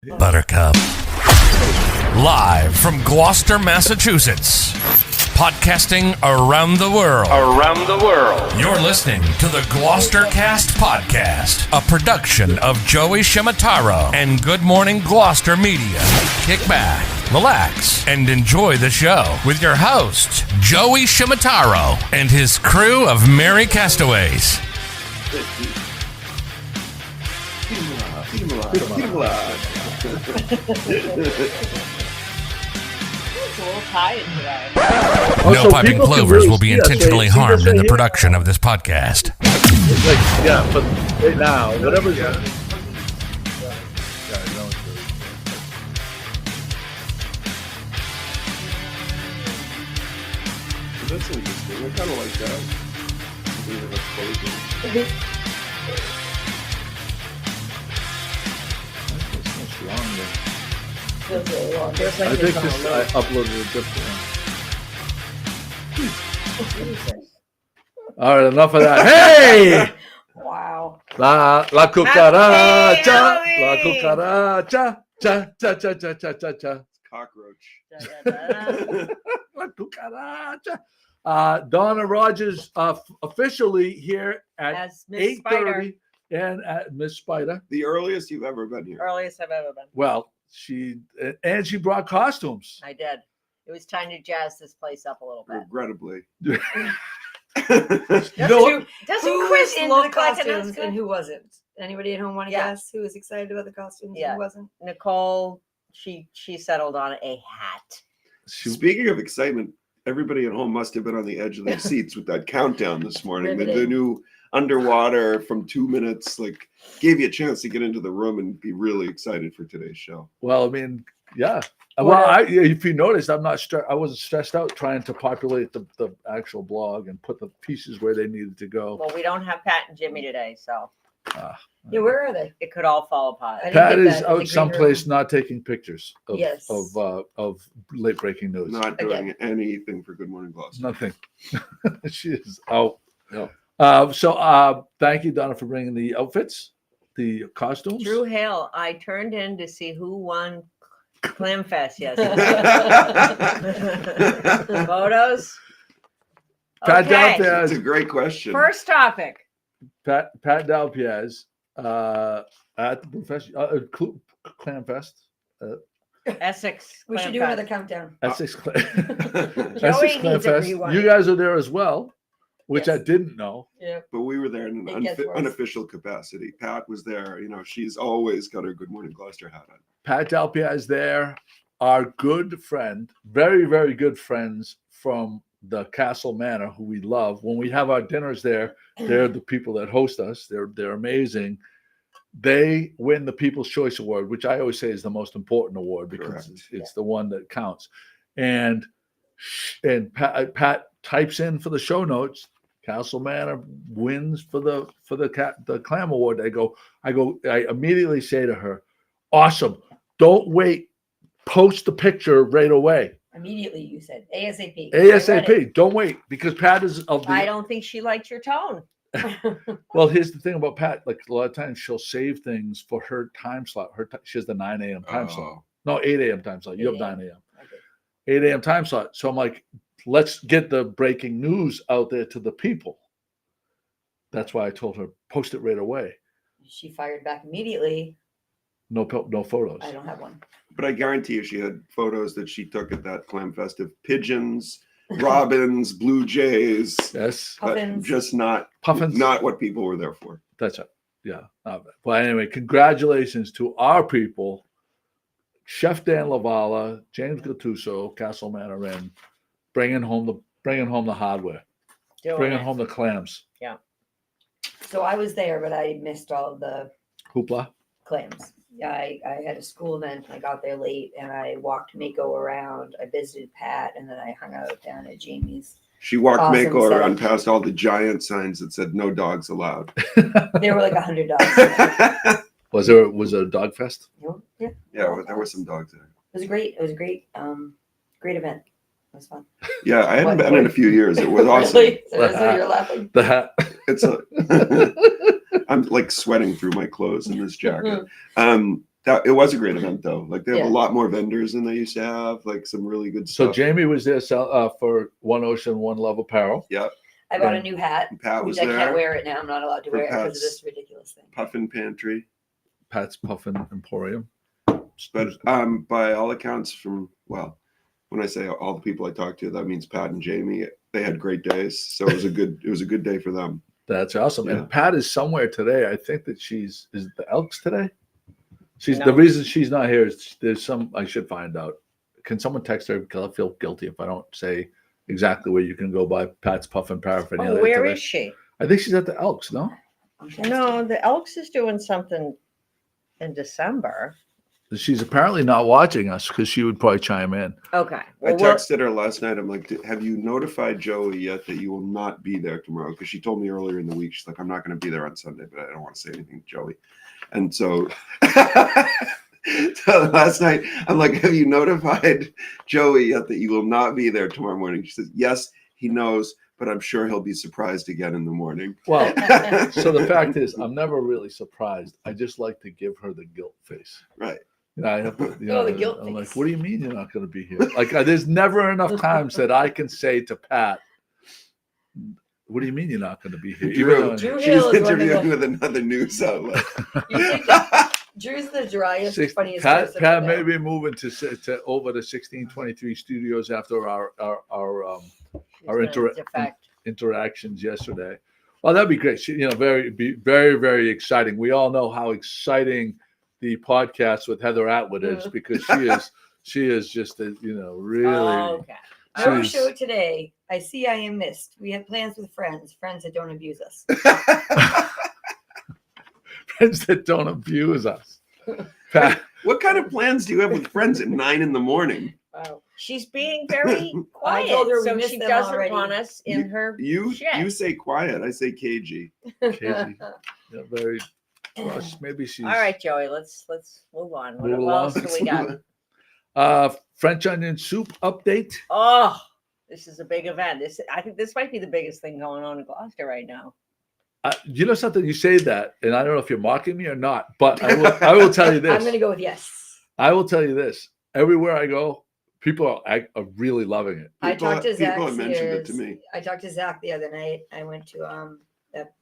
Buttercup. Live from Gloucester, Massachusetts. Podcasting around the world. You're listening to the GloucesterCast podcast, a production of Joey Shimataro and Good Morning Gloucester Media. Kick back, relax, and enjoy the show with your host, Joey Shimataro, and his crew of merry castaways. No piping plovers will be intentionally harmed in the production of this podcast. But now, whatever. That's interesting. I kind of like that. I think this, I uploaded a different one. All right, enough of that. Hey! Wow. La cucaracha, la cucaracha, cha cha cha cha cha cha cha. Cockroach. La cucaracha. Donna Rogers officially here at 8:30 and at Miss Spider. The earliest you've ever been here. Earliest I've ever been. Well, she brought costumes. I did. It was time to jazz this place up a little bit. Regrettably. Doesn't Chris into look the like costumes an and who wasn't? Anybody at home want to guess who was excited about the costumes and who wasn't? Nicole, she settled on a hat. Speaking of excitement, everybody at home must have been on the edge of their seats with that countdown this morning. The new underwater from 2 minutes, like, gave you a chance to get into the room and be really excited for today's show. Well, I mean, yeah. Well, if you noticed, I wasn't stressed out trying to populate the actual blog and put the pieces where they needed to go. Well, we don't have Pat and Jimmy today, so Yeah, where are they? it could all fall apart. Pat is out someplace not taking pictures of late breaking news. Not doing anything for Good Morning Gloucester. Nothing. She is out. No. So thank you, Donna, for bringing the outfits, the costumes. Drew Hale, I turned in to see who won Clam Fest yesterday. Photos? Pat Okay. That's a great question. First topic. Pat Dalpiaz at the professional Clam Fest. Essex. We should do another countdown. Essex Joey Clam needs a Fest. rewind. You guys are there as well, which Yes. I didn't know. Yeah. But we were there in It an gets worse. unofficial capacity. Pat was there. You know, she's always got her Good Morning Gloucester hat on. Pat Dalpiaz there, our good friend, very, very good friends from the Castle Manor, who we love. When we have our dinners there, they're the people that host us. They're amazing. They win the People's Choice Award, which I always say is the most important award because it's the one that counts. And Pat types in for the show notes, Castle Manor wins for the Clam Award. I immediately say to her, awesome. Don't wait. Post the picture right away. Immediately, you said ASAP. ASAP. Don't wait because Pat is of the. I don't think she liked your tone. Well, here's the thing about Pat. Like a lot of times, she'll save things for her time slot. She has the 9 a.m. time slot. No, 8 a.m. time slot. You have 9 a.m. Okay. 8 a.m. time slot. So I'm like, let's get the breaking news out there to the people. That's why I told her post it right away. She fired back immediately. No photos. I don't have one. But I guarantee you she had photos that she took at that Clam Fest of pigeons, robins, blue jays. Yes. Puffins. Just not Puffins. Not what people were there for. That's right. Yeah. Well, anyway, congratulations to our people, Chef Dan Lavala, James Gattuso, Castle Manor Inn, bringing home the hardware, bringing home the clams. Yeah. So I was there, but I missed all of the Hoopla. clams. Yeah, I had a school event. I got there late and I walked Mako around. I visited Pat and then I hung out down at Jamie's. She walked Awesome Mako setup. around past all the giant signs that said no dogs allowed. There were like 100 dogs. Was there a dog fest? Yeah. Yeah, there were some dogs there. It was great. It was a great event. It was fun. Yeah, I haven't been in a few years. It was awesome. Really? So you're laughing. The hat. I'm like sweating through my clothes in this jacket. It was a great event though. Like they have Yeah. a lot more vendors than they used to have. Like some really good So stuff. Jamie was there for One Ocean, One Love apparel. Yep. I bought a And new hat, Pat was which I there. can't wear it now. I'm not allowed to For wear it because of Pat's this ridiculous thing. Puffin Pantry. Pat's Puffin Emporium. But by all accounts, when I say all the people I talked to, that means Pat and Jamie. They had great days, so it was a good day for them. That's awesome. Yeah. And Pat is somewhere today. I think that is it the Elks today? No. The reason she's not here is there's I should find out. Can someone text her? Because I feel guilty if I don't say exactly where you can go buy Pat's Puffin Paraphernalia. Oh, where today. is she? I think she's at the Elks, no? No, the Elks is doing something in December. She's apparently not watching us because she would probably chime in. Okay. I Well, texted her last night. I'm like, have you notified Joey yet that you will not be there tomorrow? Because she told me earlier in the week, she's like, I'm not going to be there on Sunday, but I don't want to say anything to Joey. And so, so last night, I'm like, have you notified Joey yet that you will not be there tomorrow morning? She says, yes, he knows, but I'm sure he'll be surprised again in the morning. Well, so the fact is, I'm never really surprised. I just like to give her the guilt face. Right. I have to, The guilt I'm like, face. what do you mean you're not going to be here? Like, there's never enough times that I can say to Pat, what do you mean you're not going to be here? Drew, Drew she's Hill is one of interviewing the- with another news outlet. Drew's the driest, funniest Pat person. I know. may be moving to over to 1623 Studios after our defect. interactions yesterday. Well, that'd be great. Be very, very exciting. We all know how exciting the podcast with Heather Atwood is because she is just really. Oh, okay. Our Jeez. show today. I see I am missed. We have plans with friends that don't abuse us. Friends that don't abuse us. Pat, What kind of plans do you have with friends at 9 a.m? Wow. She's being very I quiet, told her we so missed she them doesn't already. want us in her You shit. say quiet, I say cagey. Casey, very. Well, maybe she's. All right, Joey, let's move on. What Move else along. do we got? French onion soup update. Oh, this is a big event. I think this might be the biggest thing going on in Gloucester right now. You know something? You say that, and I don't know if you're mocking me or not, but I will tell you this. I'm going to go with yes. I will tell you this. Everywhere I go, people are really loving it. I talked to Zach. People have mentioned it to me. I talked to Zach the other night. I went to that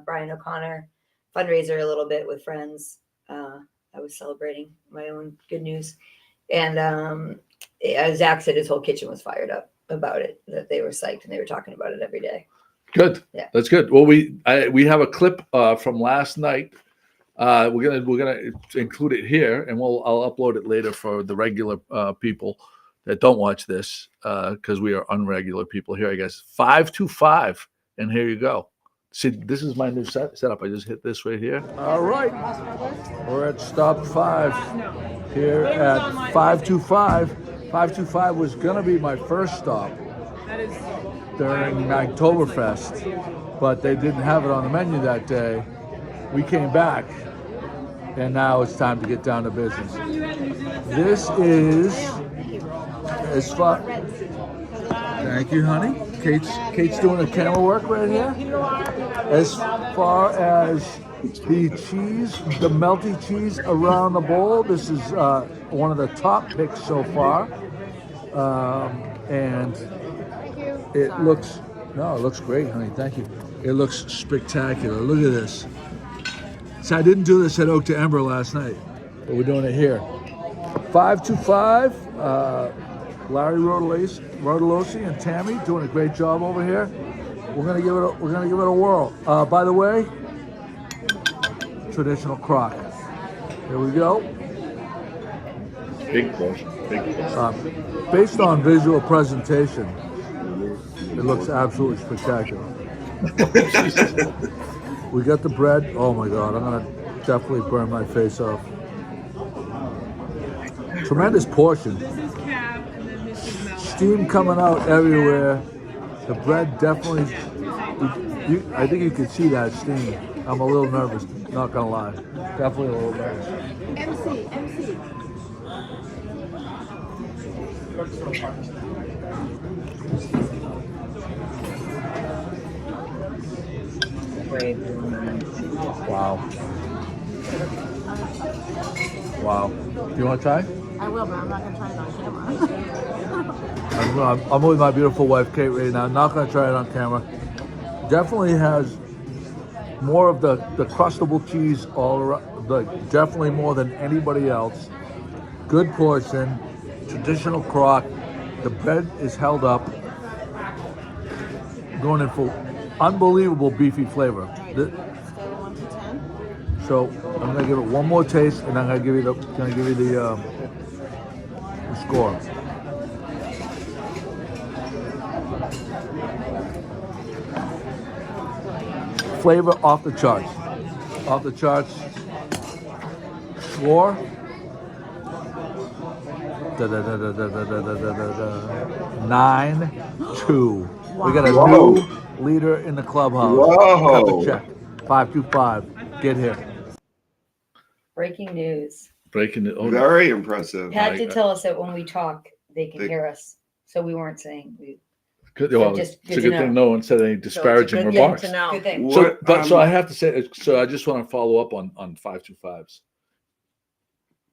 Brian O'Connor fundraiser a little bit with friends. I was celebrating my own good news, and Zach said his whole kitchen was fired up about it. That they were psyched and they were talking about it every day. Good. Yeah. That's good. Well, we have a clip from last night. We're gonna include it here, and I'll upload it later for the regular people that don't watch this because we are unregular people here. I guess 525, and here you go. See, this is my new setup. I just hit this right here. All right, we're at stop 5 here at 525. 525 was gonna be my first stop during Oktoberfest, but they didn't have it on the menu that day. We came back, and now it's time to get down to business. This is as far. Thank you, honey. Kate's doing the camera work right here. As far as the cheese, the melty cheese around the bowl, this is one of the top picks so far, and it looks great, honey. Thank you. It looks spectacular. Look at this. So I didn't do this at Oak to Ember last night, but we're doing it here. 525. Larry Rodolosi and Tammy doing a great job over here. We're gonna give it a whirl. By the way, traditional crock. Here we go. Big portion. Big portion. Based on visual presentation, it looks absolutely spectacular. We got the bread. Oh my God, I'm gonna definitely burn my face off. Tremendous portion. Steam coming out everywhere. The bread definitely, I think you can see that steam. I'm a little nervous, not gonna lie. Definitely a little nervous. MC. Wow. Wow. Do you want to try? I will, but I'm not gonna try it on camera. I'm with my beautiful wife, Kate, right now. I'm not going to try it on camera. Definitely has more of the crustable cheese all around. Definitely more than anybody else. Good portion. Traditional crock. The bread is held up. Going in for unbelievable beefy flavor. Scale 1 to 10. So I'm gonna give it one more taste, and I'm gonna give you the score. Flavor off the charts. Off the charts. Score. 9-2. We got a Whoa. new leader in the clubhouse. Whoa. Cut the check. 525. Get here. Breaking news. Breaking it. Oh, Very impressive. Pat I- did tell us that when we talk, they can They- hear us. So we weren't saying we. good, So well, just it's a good to good thing know. no one said any So it's a disparaging good remarks. thing to know. Good thing. So, What, so I have to say, so I just want to follow up on 525s.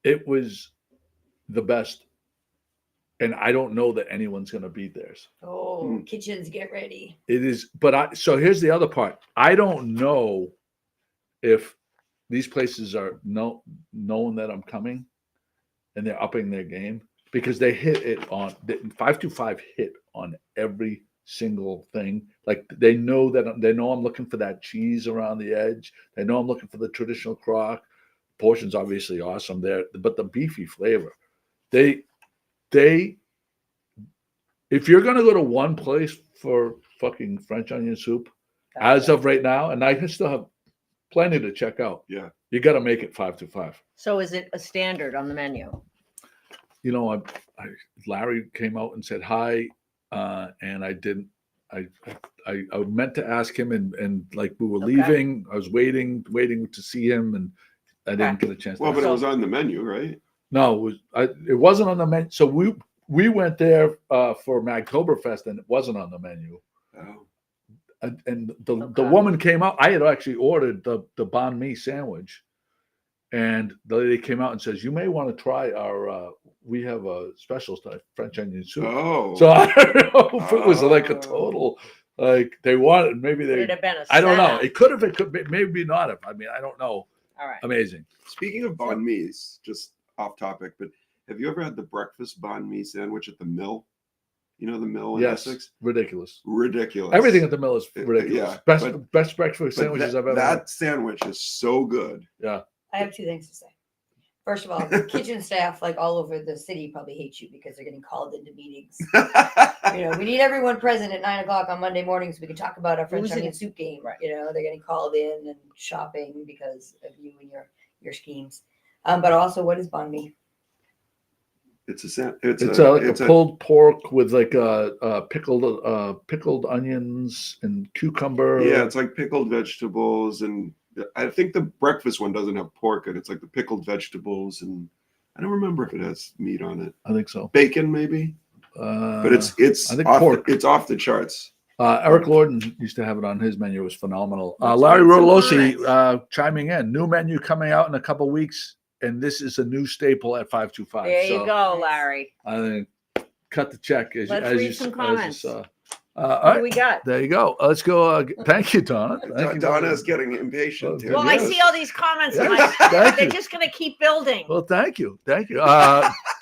It was the best, and I don't know that anyone's going to beat theirs. Oh, kitchens, get ready. It is, but so here's the other part. I don't know if these places are knowing that I'm coming, and they're upping their game because they hit it on 525 hit on every single thing. Like they know I'm looking for that cheese around the edge. They know I'm looking for the traditional crock. Portion's obviously awesome there, but the beefy flavor. They if you're gonna go to one place for fucking French onion soup, as of right now, and I can still have plenty to check out. Yeah. You got to make it 525. So is it a standard on the menu? You know, Larry came out and said hi, and I didn't. I meant to ask him, and like we were Okay. leaving, I was waiting to see him, and I didn't get a chance. Well, to but ask it him. was on the menu, right? No, it wasn't on the menu. So we went there for Magtoberfest, and it wasn't on the menu. Oh. And the Okay. woman came out. I had actually ordered the banh mi sandwich, and the lady came out and says, "You may want to try our. We have a special style French onion soup." Oh. So I don't know if it was like a Oh. total like they wanted. Maybe Would they. it have been a I don't know. setup? It could have. It could. Maybe not. Have. I mean, I don't know. All right. Amazing. Speaking of banh mi's, just off topic, but have you ever had the breakfast banh mi sandwich at the Mill? You know the Mill in Yes. Essex? Ridiculous. Ridiculous. Everything at the Mill is ridiculous. yeah, best but- best breakfast But sandwiches I've ever that had. sandwich is so good. Yeah. I have two things to say. First of all, the kitchen staff, like all over the city, probably hate you because they're getting called into meetings. You know, we need everyone present at 9:00 on Monday morning so we can talk about our French Who's in- onion soup game. Right. You know, they're getting called in and shopping because of you and your schemes. But also, what is banh mi? It's a It's a pulled pork with like pickled onions and cucumber. yeah, it's like pickled vegetables, and I think the breakfast one doesn't have pork in it. It's like the pickled vegetables, and I don't remember if it has meat on it. I think so. Bacon maybe, but it's I think off pork. it's off the charts. Eric Lorden used to have it on his menu. It was phenomenal. That's Larry right. Rotolosi chiming in. New menu coming out in a couple weeks, and this is a new staple at 525. There So you go, Larry. I think cut the check as, Let's as read you some as you comments. saw. What All do right, we got? there you go. Let's go. Thank you, Donna. Thank you. Donna's getting impatient here. Well, I Yes. see all these comments. I'm Yes, like, thank they're you. just going to keep building. Well, thank you.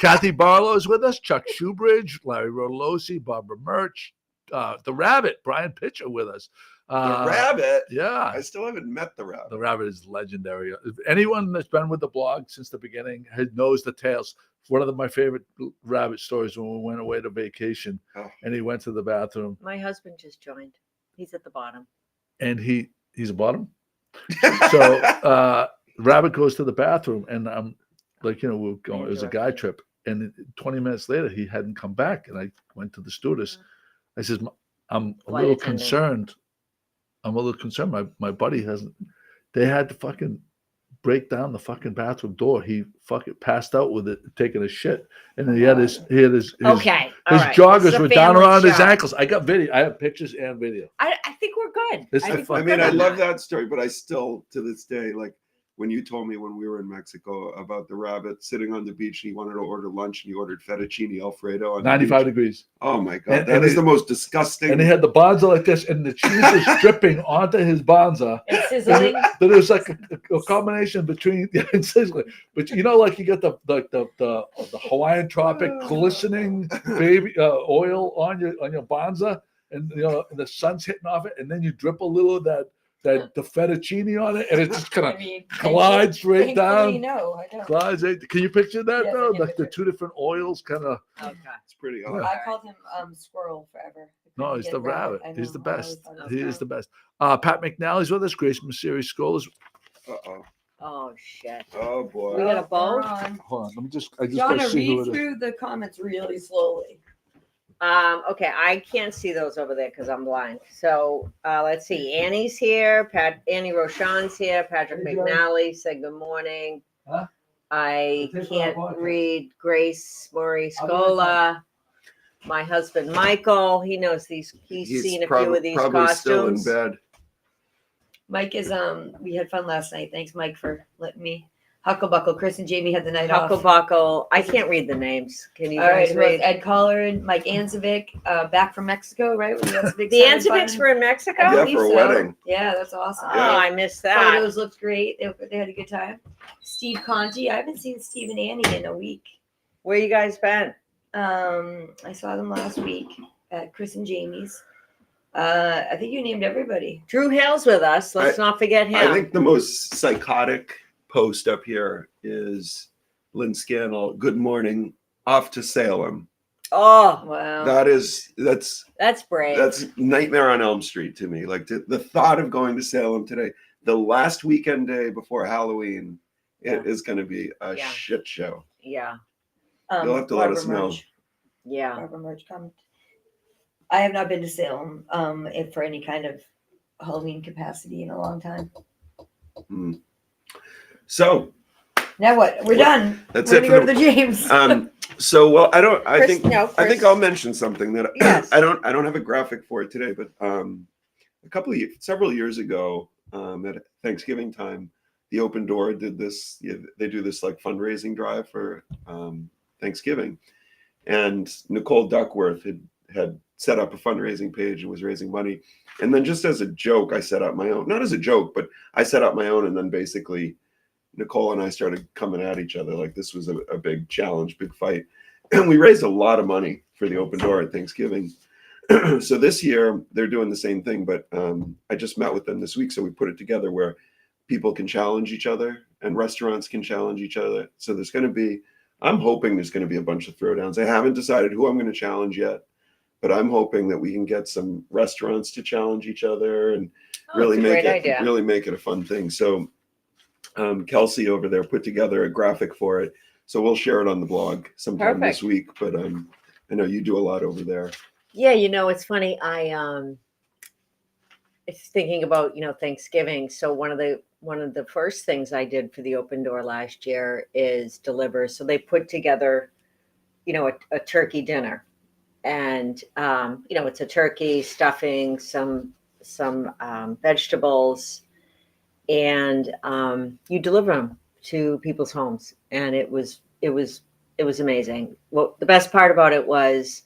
Kathy Barlow is with us. Chuck Shoebridge, Larry Rotolosi, Barbara Murch, the Rabbit, Brian Pitcher with us. The rabbit. Yeah. I still haven't met the rabbit. The Rabbit is legendary. If anyone that's been with the blog since the beginning knows the tales. One of my favorite Rabbit stories when we went away to vacation, Oh. and he went to the bathroom, My husband just joined. He's at the bottom. and he's a bottom. So Rabbit goes to the bathroom, and I'm like, we're going. It was a guy trip, and 20 minutes later, he hadn't come back, and I went to the stewardess. I says, I'm a Flight little attendant. concerned. I'm a little concerned. My buddy hasn't. They had to fucking break down the fucking bathroom door. He fucking passed out with it, taking a shit, and then he had his Okay. all his right. This is joggers a were down family around his show. ankles. I got video. I have pictures and video. I think we're good. This I is think fun. I we're mean, good I on love that story, but I still, to this day, like when you told me when we were in Mexico about the rabbit sitting on the beach and he wanted to order lunch and he ordered fettuccine Alfredo on 95 the beach. degrees. Oh my God, And that is it- the most disgusting. And they had the bonza like this, and the cheese was dripping onto his bonza. And sizzling. But it was like a combination between and sizzling. But you know, like you get the Hawaiian tropic glistening baby oil on your bonza, and you know and the sun's hitting off it, and then you drip a little of the fettuccine on it, and it just kind of glides right down. No, I don't. Glides right. Can you picture that Yes, I though? can Like the picture it. two different oils, kind of. Okay. It's pretty hot. I called him Squirrel forever. I No, couldn't he's get the rabbit. I He's know, the I always best. thought it was He is rabbit. the best. Pat McNally's with us. Grace Messeri Scholes. Uh-oh. Oh shit. Oh We boy. got a boat. Hold on. Let me just. I just gotta Donna, see who read it is. through the comments really slowly. Okay, I can't see those over there because I'm blind. So let's see. Annie's here. Annie Roshan's here. Patrick Hey, Joe. McNally said good morning. Huh? I We'll take it on can't podcast. read Grace Murray I'll do it Scola. My husband Michael, he knows these. He's seen a few of these probably still in costumes. bed. Mike is we had fun last night. Thanks, Mike, for letting me hucklebuckle. Chris and Jamie had the night off. Hucklebuckle. I can't read the names. Can you All right, guys who else? read? Ed Collar, Mike Anzovic, back from Mexico, right? When you had some big The Simon Anzovics fun. were in Mexico. I Yeah, believe for a so. wedding. Yeah, that's awesome. Oh, I missed that. Photos looked great. They had a good time. Steve Conti. I haven't seen Steve and Annie in a week. Where you guys been? I saw them last week at Chris and Jamie's. I think you named everybody. Drew Hale's with us. Let's not forget him. I think the most psychotic post up here is Lynn Scannell. Good morning. Off to Salem. Oh, Wow. that's brave. That's Nightmare on Elm Street to me. Like the thought of going to Salem today, the last weekend day before Halloween, it is going to be a Yeah. shit show. Yeah. You'll have to let us know. Yeah. Barbara Murch comment. I have not been to Salem for any kind of Halloween capacity in a long time. So Now what? We're done. that's We're it gonna for go to the James. So well, I Chris, think I'll mention something that Yes. I don't have a graphic for it today, but several years ago at Thanksgiving time, the Open Door did this. They do this like fundraising drive for Thanksgiving, and Nicole Duckworth had set up a fundraising page and was raising money. And then just as a joke, I set up my own. Not as a joke, but I set up my own, and then basically Nicole and I started coming at each other like this was a big challenge, big fight. And we raised a lot of money for the Open Door at Thanksgiving. So this year they're doing the same thing, but I just met with them this week. So we put it together where people can challenge each other and restaurants can challenge each other. So I'm hoping there's going to be a bunch of throwdowns. I haven't decided who I'm going to challenge yet, but I'm hoping that we can get some restaurants to challenge each other and really make it a fun thing. So Kelsey over there put together a graphic for it. So we'll share it on the blog sometime this week. But I know you do a lot over there. Yeah, it's funny. It's thinking about, Thanksgiving. So one of the first things I did for the Open Door last year is deliver. So they put together, a turkey dinner, and it's a turkey, stuffing, some vegetables, and you deliver them to people's homes, and it was amazing. Well, the best part about it was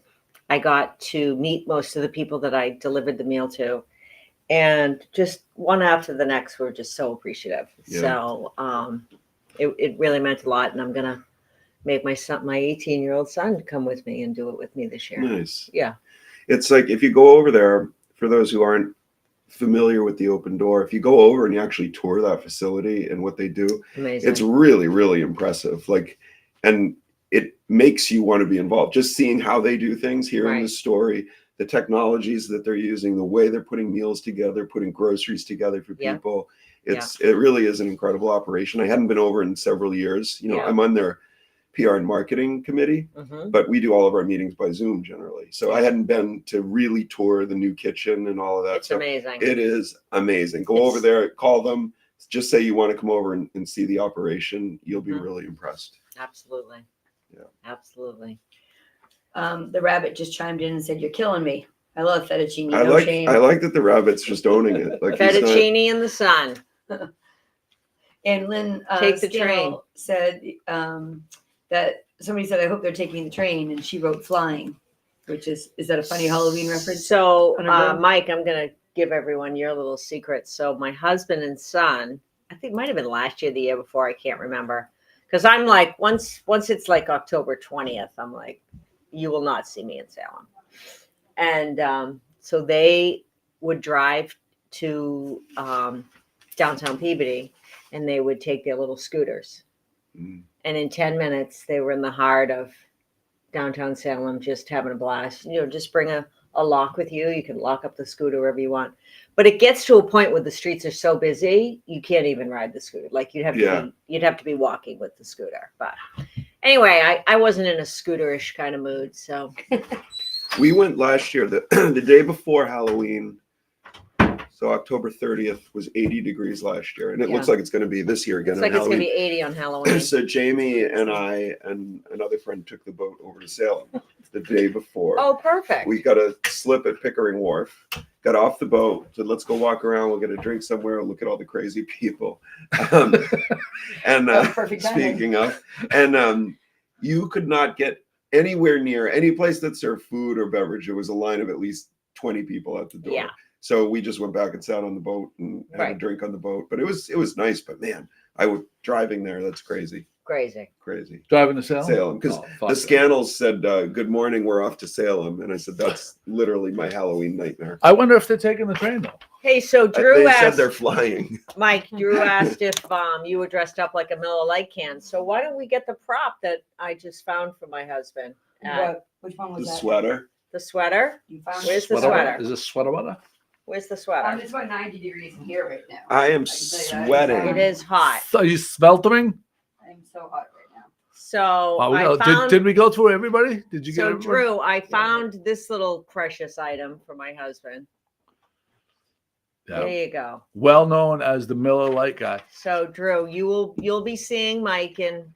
I got to meet most of the people that I delivered the meal to, and just one after the next were just so appreciative. Yeah. So it really meant a lot, and I'm gonna make my 18-year-old son come with me and do it with me this year. Nice. Yeah. It's like if you go over there, for those who aren't familiar with the Open Door, if you go over and you actually tour that facility and what they do, Amazing. it's really, really impressive. And it makes you want to be involved. Just seeing how they do things, hearing the story, the technologies that they're using, the way they're putting meals together, putting groceries together for people. It really is an incredible operation. I hadn't been over in several years. I'm on their PR and marketing committee, but we do all of our meetings by Zoom generally. So I hadn't been to really tour the new kitchen and all of that stuff. It's amazing. It is amazing. Go over there, call them, just say you want to come over and see the operation. You'll be really impressed. Absolutely. Yeah. Absolutely. The rabbit just chimed in and said, "You're killing me. I love fettuccine. I like that the rabbit's just owning it. Like Fettuccine in the sun. And Lynn Take the Scannell said that somebody said, I hope they're taking the train, and she wrote flying, which is that a funny Halloween reference? So, on her boat? Mike, I'm going to give everyone your little secret. So my husband and son, I think it might have been last year, the year before, I can't remember. Because I'm like, once it's like October 20th, I'm like, you will not see me in Salem. And so they would drive to downtown Peabody, and they would take their little scooters. Mm. And in 10 minutes, they were in the heart of downtown Salem, just having a blast. Just bring a lock with you. You can lock up the scooter wherever you want. But it gets to a point where the streets are so busy, you can't even ride the scooter. Like you'd have to be walking with the scooter. But anyway, I wasn't in a scooterish kind of mood. So We went last year, the day before Halloween. So October 30th was 80 degrees last year, and it looks like it's going to be this year again. it's like it's going to be 80 on Halloween. So Jamie and I and another friend took the boat over to Salem the day before. Oh, perfect. We got a slip at Pickering Wharf, got off the boat, said, let's go walk around. We'll get a drink somewhere. Look at all the crazy people. And Perfect timing. speaking of, and you could not get anywhere near any place that served food or beverage. There was a line of at least 20 people at the door. Yeah. So we just went back and sat on the boat and had a Right. drink on the boat. But it was nice. But man, I was driving there. That's crazy. Crazy. Driving to Salem? Salem. Because Oh, fuck the that. Scannells said, good morning, we're off to Salem. And I said, that's literally my Halloween nightmare. I wonder if they're taking the train though. Hey, so Drew They said asked, they're flying. Mike, Drew asked if you were dressed up like a Miller Lite can. So why don't we get the prop that I just found for my husband? Which one The was that? sweater. The sweater? You found Where's the Sweater weather? sweater? Is this sweater weather? Where's the sweater? It's about 90 degrees in here right now. I am can tell you that. sweating. It is hot. So you sweltering? I'm so hot right now. So Oh, I found, did we go through everybody? Did you get so everybody? Drew, I found this little precious item for my husband. Yeah. There you go. Well known as the Miller Lite guy. So Drew, you'll be seeing Mike in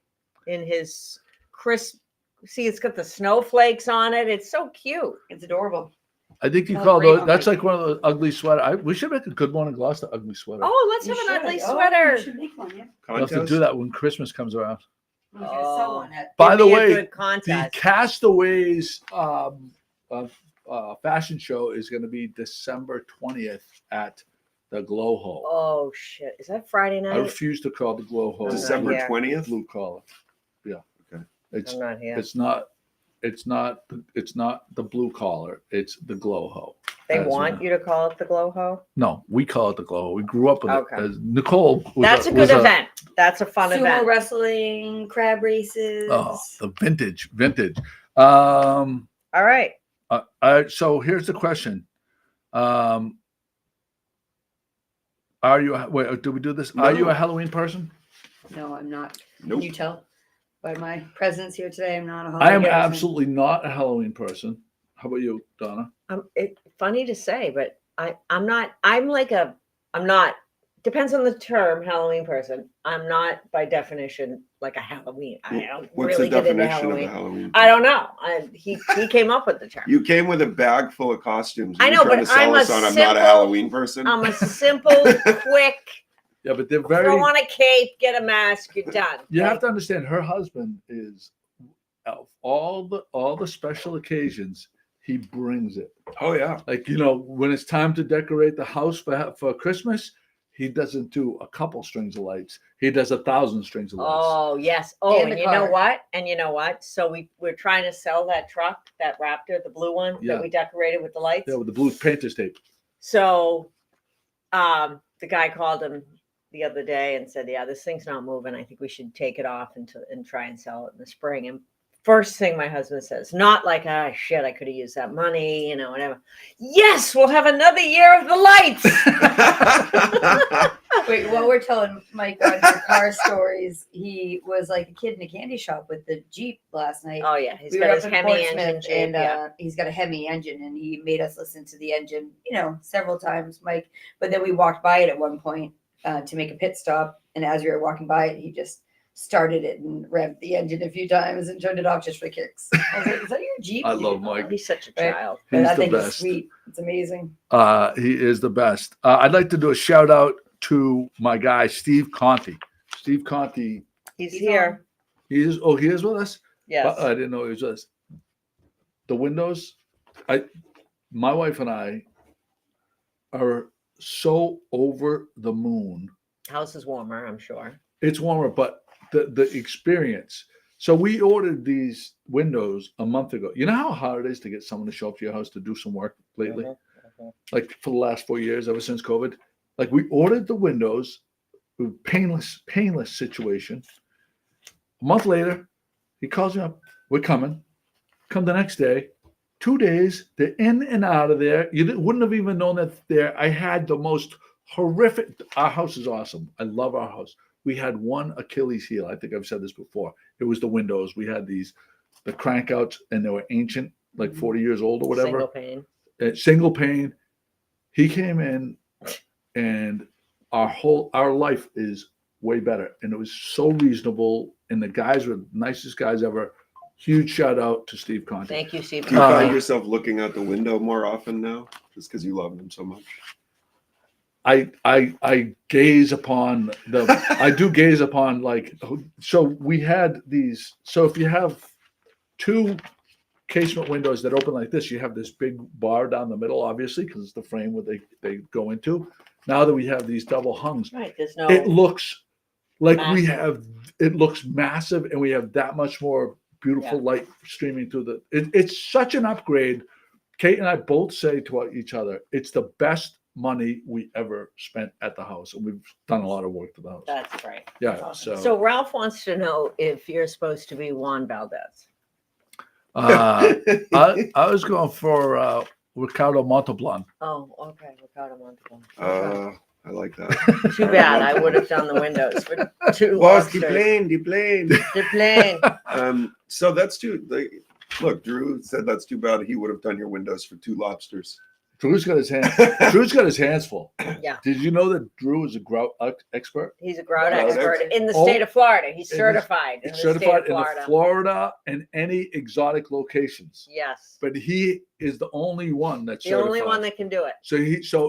his crisp. See, it's got the snowflakes on it. It's so cute. It's adorable. I think you Oh, call great those. on That's me. like one of those ugly sweater. We should make a good one in Gloucester ugly sweater. Oh, let's You have an should. ugly Oh, sweater. You should make one, yeah. We'll have to do that when Christmas comes around. I'm gonna sell one at By the It'd be a way, good the contest. Castaways fashion show is going to be December 20th at the Glow Hole. Oh shit! Is that Friday I night? refuse to call it the Glow Hole. December Yeah. 20th. Blue collar. Yeah. Okay. It's I'm not here. it's not the blue collar. It's the Glow Hole. They That's want right. you to call it the Glow Ho. No, we call it the Glow Hole. We grew up with Okay. it. As Nicole. Was That's a was good event. That's a fun sumo event. wrestling, crab races. Oh, the vintage. All right. So here's the question. Are you? Wait, do we do this? Are you No. a Halloween person? No, I'm not. Nope. Can you tell by my presence here today? I'm not a I am Halloween person. absolutely not a Halloween person. How about you, Donna? It's funny to say, but I'm not. I'm not. Depends on the term, Halloween person. I'm not by definition like a Halloween. I don't What's really the get into definition of a Halloween. Halloween? I don't know. He came up with the term. You came with a bag full of costumes. I You're know, trying but to sell I'm a us on I'm not a simple- Halloween person. I'm a simple, quick. Yeah, but they're very. Throw on a cape, get a mask, you're done. You have to understand. Her husband is of all the special occasions. He brings it. Oh yeah. Like when it's time to decorate the house for Christmas, he doesn't do a couple strings of lights. He does 1,000 strings of lights. Oh yes. Oh, And and the you know car. what? And you know what? So we're trying to sell that truck, that Raptor, the blue one Yeah. that we decorated with the lights. Yeah, with the blue painter's tape. So the guy called him the other day and said, "Yeah, this thing's not moving. I think we should take it off and try and sell it in the spring." And first thing my husband says, not like, "Ah, shit, I could have used that money, whatever." Yes, we'll have another year of the lights. Wait, while we're telling Mike on your car stories, he was like a kid in a candy shop with the Jeep last night. Oh yeah, he's We got were his up in Hemi Portsmouth, engine Jeep. and Yeah. he's got a Hemi engine, and he made us listen to the engine, several times, Mike. But then we walked by it at one point to make a pit stop, and as we were walking by it, he just started it and revved the engine a few times and turned it off just for kicks. I was like, "Is that your Jeep?" I love Mike. He's such a Right. child. But He's I the think it's best. sweet. It's amazing. He is the best. I'd like to do a shout out to my guy Steve Conti. Steve Conti. He's here. He is with us? Yes. I didn't know he was with us. The windows, my wife and I are so over the moon. House is warmer, I'm sure. It's warmer, but the experience. So we ordered these windows a month ago. You know how hard it is to get someone to show up to your house to do some work lately? Like for the last 4 years, ever since COVID. Like we ordered the windows, painless situation. A month later, he calls me up. We're coming. Come the next day. 2 days, they're in and out of there. You wouldn't have even known that there. I had the most horrific. Our house is awesome. I love our house. We had one Achilles heel. I think I've said this before. It was the windows. We had the crank outs, and they were ancient, like 40 years old or whatever. Single pane. Single pane. He came in, and our life is way better. And it was so reasonable. And the guys were the nicest guys ever. Huge shout out to Steve Conti. Thank you, Steve. Do you find yourself looking out the window more often now, just because you love them so much? I gaze upon I do gaze upon, like, so we had these. So if you have two casement windows that open like this, you have this big bar down the middle, obviously, because it's the frame where they go into. Now that we have these double hungs, Right. There's no. it looks like Massive. it looks massive, and we have that much more beautiful light streaming through it's such an upgrade. Kate and I both say to each other, it's the best money we ever spent at the house, and we've done a lot of work to the house. That's right. Yeah. So Ralph wants to know if you're supposed to be Juan Valdez. I was going for Ricardo Montalban. Oh, okay. Ricardo Montalban. I like that. Too bad. I would have done the windows for two. Boss, the plane. The plane. So that's too. Look, Drew said that's too bad. He would have done your windows for two lobsters. Drew's got his hands full. Yeah. Did you know that Drew is a grout expert? He's a grout Grout expert expert. in the state of Florida. He's In certified in the state Certified of in Florida. Florida and any exotic locations. Yes. But he is the only one that's The certified. only one that can do it. So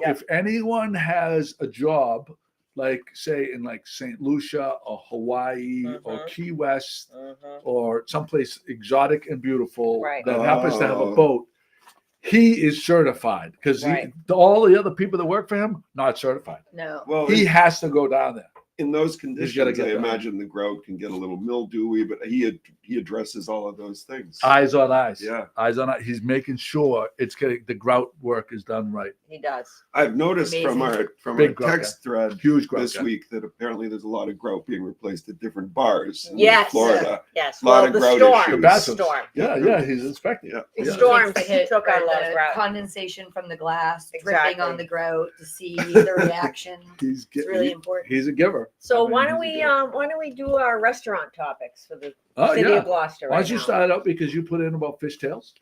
Yeah. if anyone has a job, like say in like St. Lucia or Hawaii or Key West or someplace exotic and beautiful Right. that happens to have a boat, he is certified, because Right. all the other people that work for him not certified. No. Well, He has to go down there. in those gotta conditions, get I done. imagine the grout can get a little mildewy, but he addresses all of those things. Eyes on eyes. Yeah. Eyes on eyes. He's making sure it's getting the grout work is done right. He does. I've noticed from Amazing. our Big grout text thread Huge grout. this guy. week that apparently there's a lot of grout being replaced at different bars in Yes. Florida. Yes. Lot Well, of the grout storm. issues. The bathrooms. Storm. Yeah, he's inspecting. Yeah. The Yeah. storm To hit took out a lot of the grout. condensation from the glass, dripping Exactly. on the grout to see the reaction. He's It's really important. He's a giver. So I mean, why he's don't a we giver. do our restaurant topics for the Oh city yeah. of Gloucester? Why Right don't you now? start out because you put in about fishtails?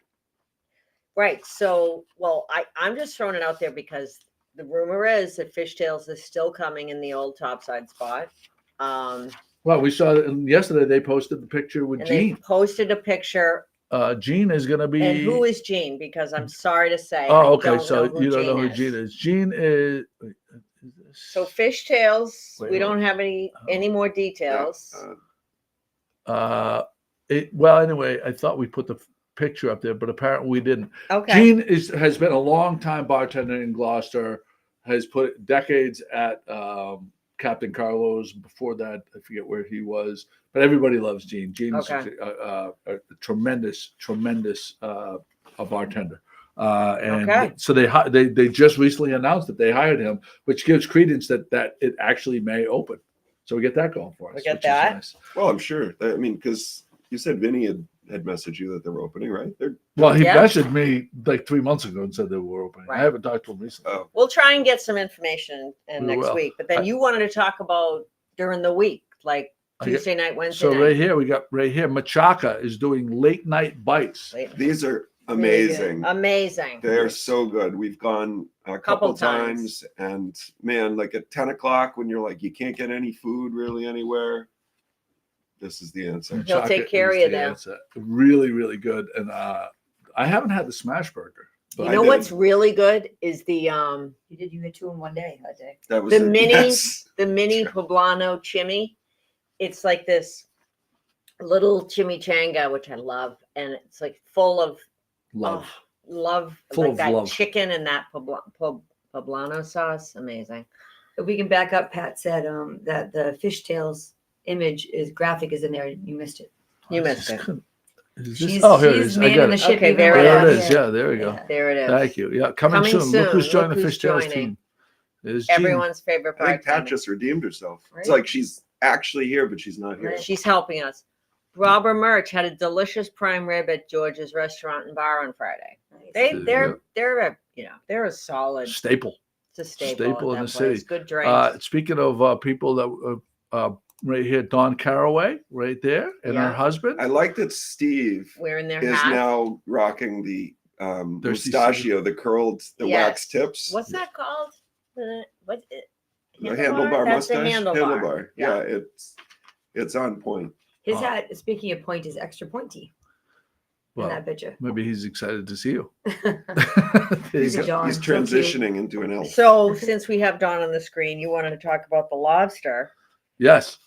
Right. So, well, I'm just throwing it out there because the rumor is that Fishtails is still coming in the old topside spot. Well, we saw it yesterday. They posted the picture with And they Gene. posted a picture. Gene is going to be. And who is Gene? Because I'm sorry to say. Oh, I okay. don't So know who you don't know who is. Gene is. Gene is. wait, is this- So Fishtails, Wait, we hold don't have any more details. Well, anyway, I thought we put the picture up there, but apparently we didn't. Okay. Gene has been a long time bartender in Gloucester. Has put decades at Captain Carlos. Before that, I forget where he was, but everybody loves Gene. Gene's Okay. a tremendous a bartender. And Okay. so they just recently announced that they hired him, which gives credence that it actually may open. So we get that going for us. We get which is that. nice. Well, I'm sure. I mean, because you said Vinny had messaged you that they were opening, right? Well, he Yeah. messaged me like 3 months ago and said they were opening. Right. I haven't talked to him recently. Oh, We'll try and get some information in We next will. week. But then you wanted to talk about during the week, like I get- Tuesday night, Wednesday So night. right here, we got Machaca is doing late night bites. these are Really good. amazing. Amazing. They're so good. We've gone a couple Couple times. times, and man, like at 10 o'clock when you're like, you can't get any food really anywhere. This is the answer. He'll Machaca take care is of you the there. answer. Really, really good. And I haven't had the smash burger. You I know did. what's really good is the You had 2 in one day that day. That was The mini- yes. mini poblano chimney. it's like this little chimichanga, which I love, and it's like full of Love. love, Full like of that love. chicken and that poblano sauce. Amazing. If we can back up, Pat said that the fishtails image is graphic is in there. You missed it. You missed it. Is this? She's, Oh, here it she's is. I manning got the it. ship. Okay, even there right There out it is. here. Yeah, there we go. Yeah. There it is. Thank you. Yeah, coming Coming soon. Look who's soon. joining Look the who's Fishtails joining. team. It is Jean. Everyone's favorite I think part. Pat just redeemed herself. It's Right. like she's actually here, but she's not here. Right. She's helping us. Robert Murch had a delicious prime rib at George's restaurant and bar on Friday. Nice. They're a solid Staple. it's a staple in at the that place. city. Good drinks. Speaking of people that right here, Dawn Caraway, right there, and her Yeah. husband. I like that Steve Wearing their is hats. now rocking the Thirsty mustachio, the curled, the Yes. wax tips. What's that called? The handlebar That's the mustache? handlebar. Yeah, it's on point. His hat, speaking of point, is extra pointy Well, in that picture. maybe he's excited to see you. There He's you a go. John. He's So cute. transitioning into an elf. So since we have Dawn on the screen, you wanted to talk about the lobster Yes.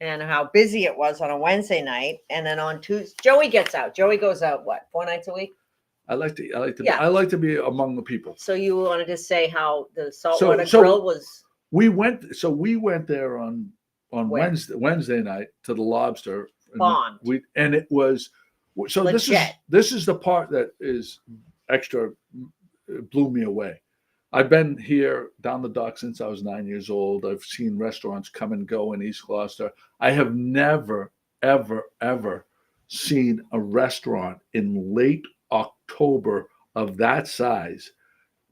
and how busy it was on a Wednesday night, and then on Tuesday, Joey gets out. Joey goes out 4 nights a week. I like to Yeah. be among the people. So you wanted to say how the saltwater So- grill was We went there on Where? Wednesday night to the Lobster. And Bombed. it was so Legit. this is the part that is extra blew me away. I've been here down the dock since I was 9 years old. I've seen restaurants come and go in East Gloucester. I have never, ever seen a restaurant in late October of that size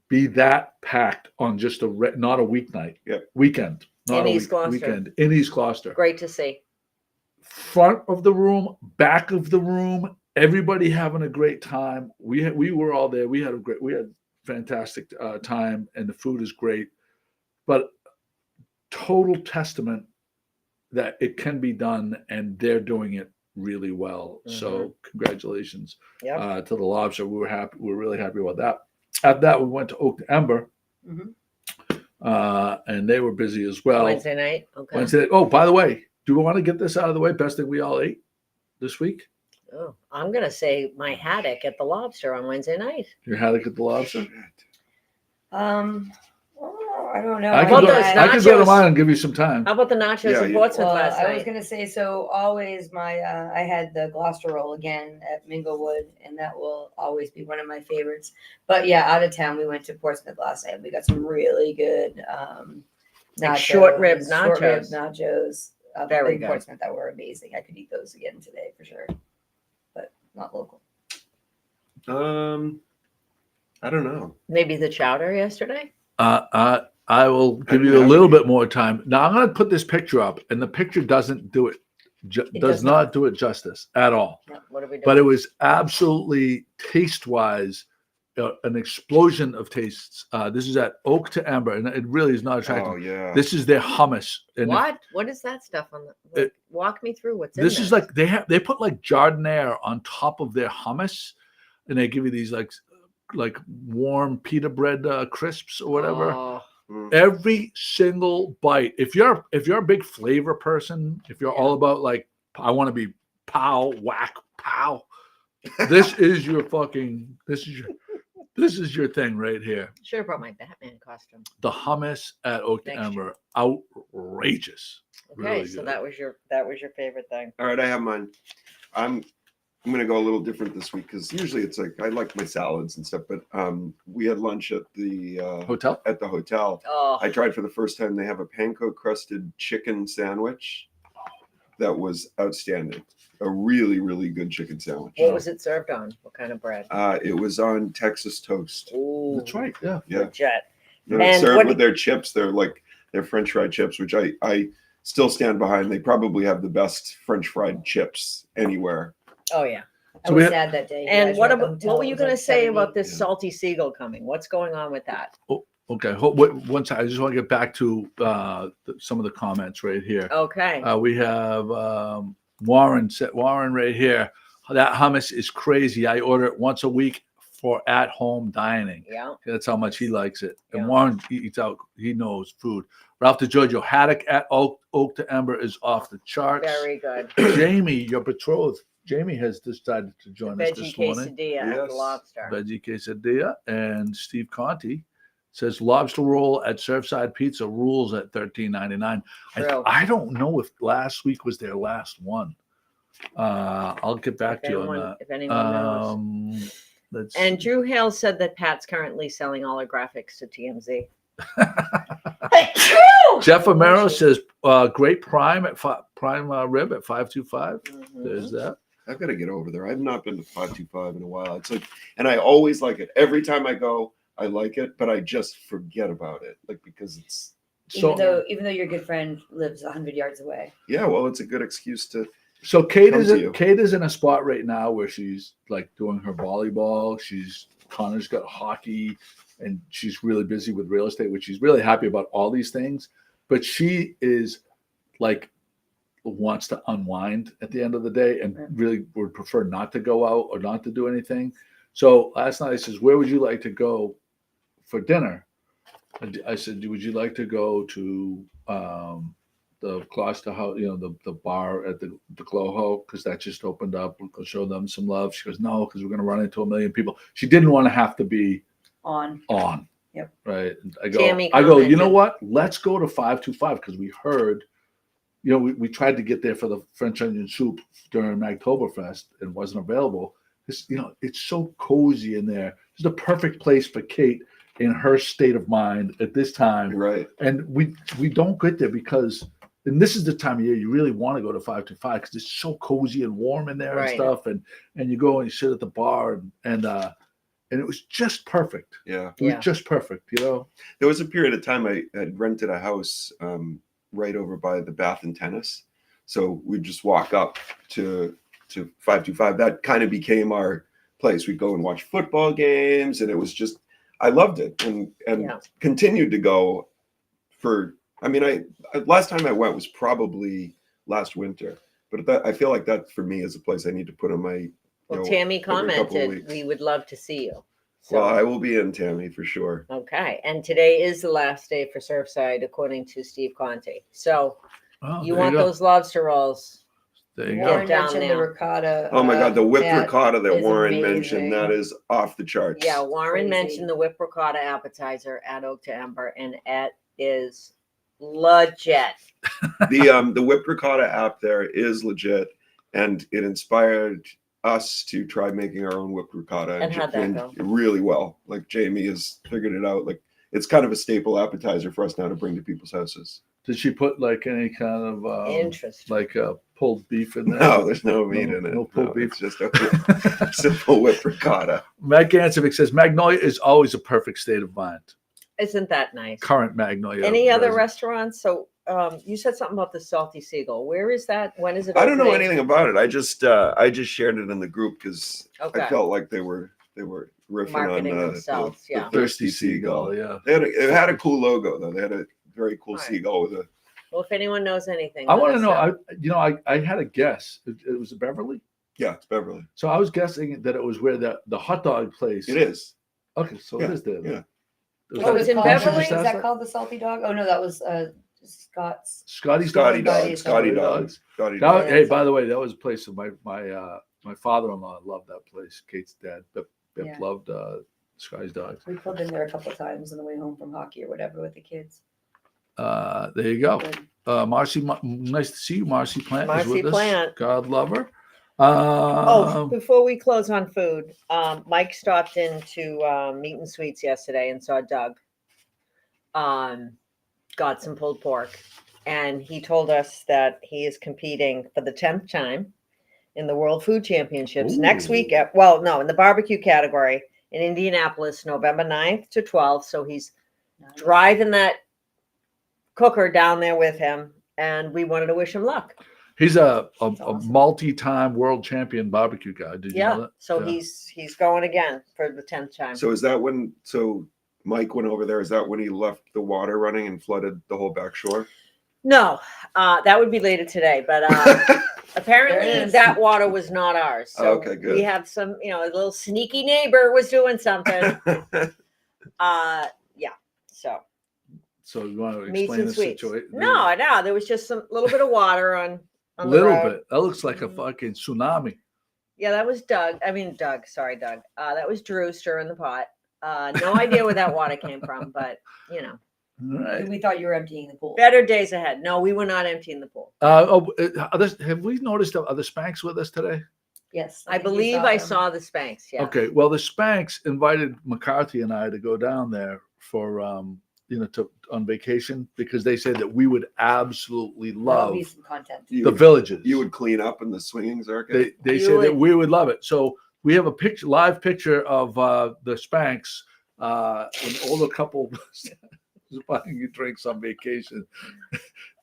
be that packed on just not a weeknight, Yep. weekend, not In a East Gloucester. weekend in East Gloucester. great to see. Front of the room, back of the room, everybody having a great time. We were all there. We had fantastic time, and the food is great. But total testament that it can be done, and they're doing it really well. So congratulations Yep. to the Lobster. We were happy. We were really happy about that. After that, we went to Oak to Ember, Mhm. and they were busy as well. Wednesday night. Okay. Wednesday. Oh, by the way, do we want to get this out of the way? Best thing we all ate this week? Oh, I'm gonna say my haddock at the Lobster on Wednesday night. Your haddock at the Lobster? I don't know. I Well, could go, those I could go to nachos- mine and give you some time. How about the nachos Yeah, in you- Portsmouth Well, last I was night? gonna say, so always I had the Gloucester roll again at Minglewood, and that will always be one of my favorites. But yeah, out of town, we went to Portsmouth last night. We got some really good Like short rib short rib nachos. nachos Very in good. Portsmouth that were amazing. I could eat those again today for sure, but not local. I don't know. Maybe the chowder yesterday. I will give didn't you a have little any. bit more time. Now I'm going to put this picture up, and the picture doesn't do it. It Does does not do it justice at all. No, what are we doing? But it was absolutely taste-wise an explosion of tastes. This is at Oak to Ember, and it really is not attractive. Oh yeah. This is their hummus. And what? What is that stuff on the? It- walk me through what's in this is like they put like jardiniere on top of their hummus, and they give you these like warm pita bread crisps or whatever. Oh, Mm. Every single bite. If you're a big flavor person, if you're all about like I want to be pow whack pow, this is your thing right here. should have brought my Batman costume. The hummus at Oak to Thanks, Ember, outrageous. Okay, Really so good. that was your favorite thing. All right, I have mine. I'm gonna go a little different this week because usually it's like I like my salads and stuff, but we had lunch at the Hotel. hotel. Oh, I tried for the first time. They have a panko crusted chicken sandwich that was outstanding. A really, really good chicken sandwich. what was it served on? What kind of bread? It was on Texas toast. Ooh, That's right. Yeah. Yeah, legit. and And it's served what with did- their chips. They're like their French fried chips, which I still stand behind. They probably have the best French fried chips anywhere. Oh yeah. I So was we sad that day. You And guys what were at the about hotel. what were It you was going to like say 70. about this Yeah. salty seagull coming? What's going on with that? Okay. One second. I just want to get back to some of the comments right here. Okay. We have Warren right here. That hummus is crazy. I order it once a week for at-home dining. Yeah. That's how much he likes it. And Yeah. Warren eats out. He knows food. Ralph DeGiorgio, haddock at Oak to Ember is off the charts. Very good. Jamie, your betrothed, Jamie has decided to join us Veggie this morning. quesadilla at the Yes. Lobster. Veggie quesadilla. And Steve Conti says lobster roll at Surfside Pizza rules at $13.99. True. I don't know if last week was their last one. I'll get back to you on that. If anyone knows. Let's And Drew Hale said that Pat's currently selling all her graphics to TMZ. Jeff Amaro says great prime at prime rib at 525. Mhm. There's that. I've got to get over there. I've not been to 525 in a while. It's like, and I always like it. Every time I go, I like it, but I just forget about it, like because it's. So Even though your good friend lives 100 yards away. Yeah, well, it's a good excuse to. So Kate Come is to you. Kate is in a spot right now where she's like doing her volleyball. Connor's got hockey, and she's really busy with real estate, which she's really happy about all these things. But she is like wants to unwind at the end of the day and really would prefer not to go out or not to do anything. So last night I says, "Where would you like to go for dinner?" I said, "Would you like to go to the Gloucester House, the bar at the Gloho, because that just opened up. We'll show them some love." She goes, "No, because we're going to run into a million people." She didn't want to have to be On. Yep. Right. And I Tammy go, you know commented. what? Let's go to 525 because we heard, we tried to get there for the French onion soup during Magtoberfest and wasn't available. It's so cozy in there. It's the perfect place for Kate in her state of mind at this time. Right. And we don't get there because, and this is the time of year you really want to go to 525 because it's so cozy and warm in there and Right. stuff. And you go and you sit at the bar and it was just perfect. Yeah. It was just perfect, There was a period of time I had rented a house right over by the Bath and Tennis. So we'd just walk up to 525. That kind of became our place. We'd go and watch football games, and it was just, I loved it and continued to go last time I went was probably last winter, but I feel like that for me is a place I need to put on my. Well, Tammy every couple of commented, weeks. we would love to see you. So, Well, I will be in, Tammy, for sure. okay. And today is the last day for Surfside, according to Steve Conte. So you want those lobster rolls. There you Warren go. down mentioned there. the ricotta. Oh my God, the whipped that ricotta that is Warren amazing. mentioned, that is off the charts. Yeah, Warren Crazy. mentioned the whipped ricotta appetizer at Oak to Ember, and it is legit. The whipped ricotta app there is legit, and it inspired us to try making our own whipped ricotta And how'd that go? really well. Like Jamie has figured it out. Like it's kind of a staple appetizer for us now to bring to people's houses. Did she put like any kind of Interesting. like pulled beef in there? No, there's no meat in it. No pulled beef. It's just a simple whipped ricotta. Matt Gancevic says Magnolia is always a perfect state of mind. Isn't that nice? Current Magnolia. Any other resident. restaurants? So you said something about the Salty Seagull. Where is that? When is it? I don't know opening? anything about it. I just shared it in the group because Okay. I felt like they were riffing Marketing on themselves, the yeah. thirsty seagull. Yeah. It had a cool logo though. They had a very cool All right. seagull with a. Well, if anyone knows anything, I let want to us know. I had a guess. It was Beverly. Yeah, it's Beverly. So I was guessing that it was where the hot dog place. It is. Okay, so it is there. Yeah. Oh, it's in Beverly? Is that called the Salty Dog? Oh no, that was Scott's. Scotty Scotty Dogs. Dogs. Scotty Dogs. Hey, by the way, that was a place of my father-in-law loved that place. Kate's dad, Bip Yeah. loved Scotty's Dogs. We pulled in there a couple of times on the way home from hockey or whatever with the kids. There you go. Good. Marcy, nice to see you. Marcy Plant is Marcy with Plant. us. God love her. Before we close on food, Mike stopped into Meat and Sweets yesterday and saw Doug. Got some pulled pork, and he told us that he is competing for the 10th time in the World Food Championships next Ooh. week. In the barbecue category in Indianapolis, November 9th to 12th. So he's driving that cooker down there with him, and we wanted to wish him luck. He's a awesome. multi-time world champion barbecue guy. Did you know that? So Yeah. he's going again for the 10th time. So is that when? So Mike went over there. Is that when he left the water running and flooded the whole back shore? No, that would be later today. But Apparently, There it is. that water was not ours. So Okay, good. we have some, a little sneaky neighbor was doing something. Yeah. So you want to Meats explain and the sweets. situation? No, there was just some little bit of water on A the little road. bit. That looks like a fucking tsunami. Yeah, that was Doug. I mean, Doug. Sorry, Doug. That was Drew stirring the pot. No idea where that water came from, but All right. We thought you were emptying the pool. better days ahead. No, we were not emptying the pool. Have we noticed are the Spanks with us today? Yes. I think we believe saw I them. saw the Spanks. Yeah. Okay. Well, the Spanks invited McCarthy and I to go down there for on vacation because they said that we would absolutely That'll love be some content. the villages. You would clean up in the swinging circuit. They You said that would. we would love it. So we have a live picture of the Spanks, an older couple buying you drinks on vacation.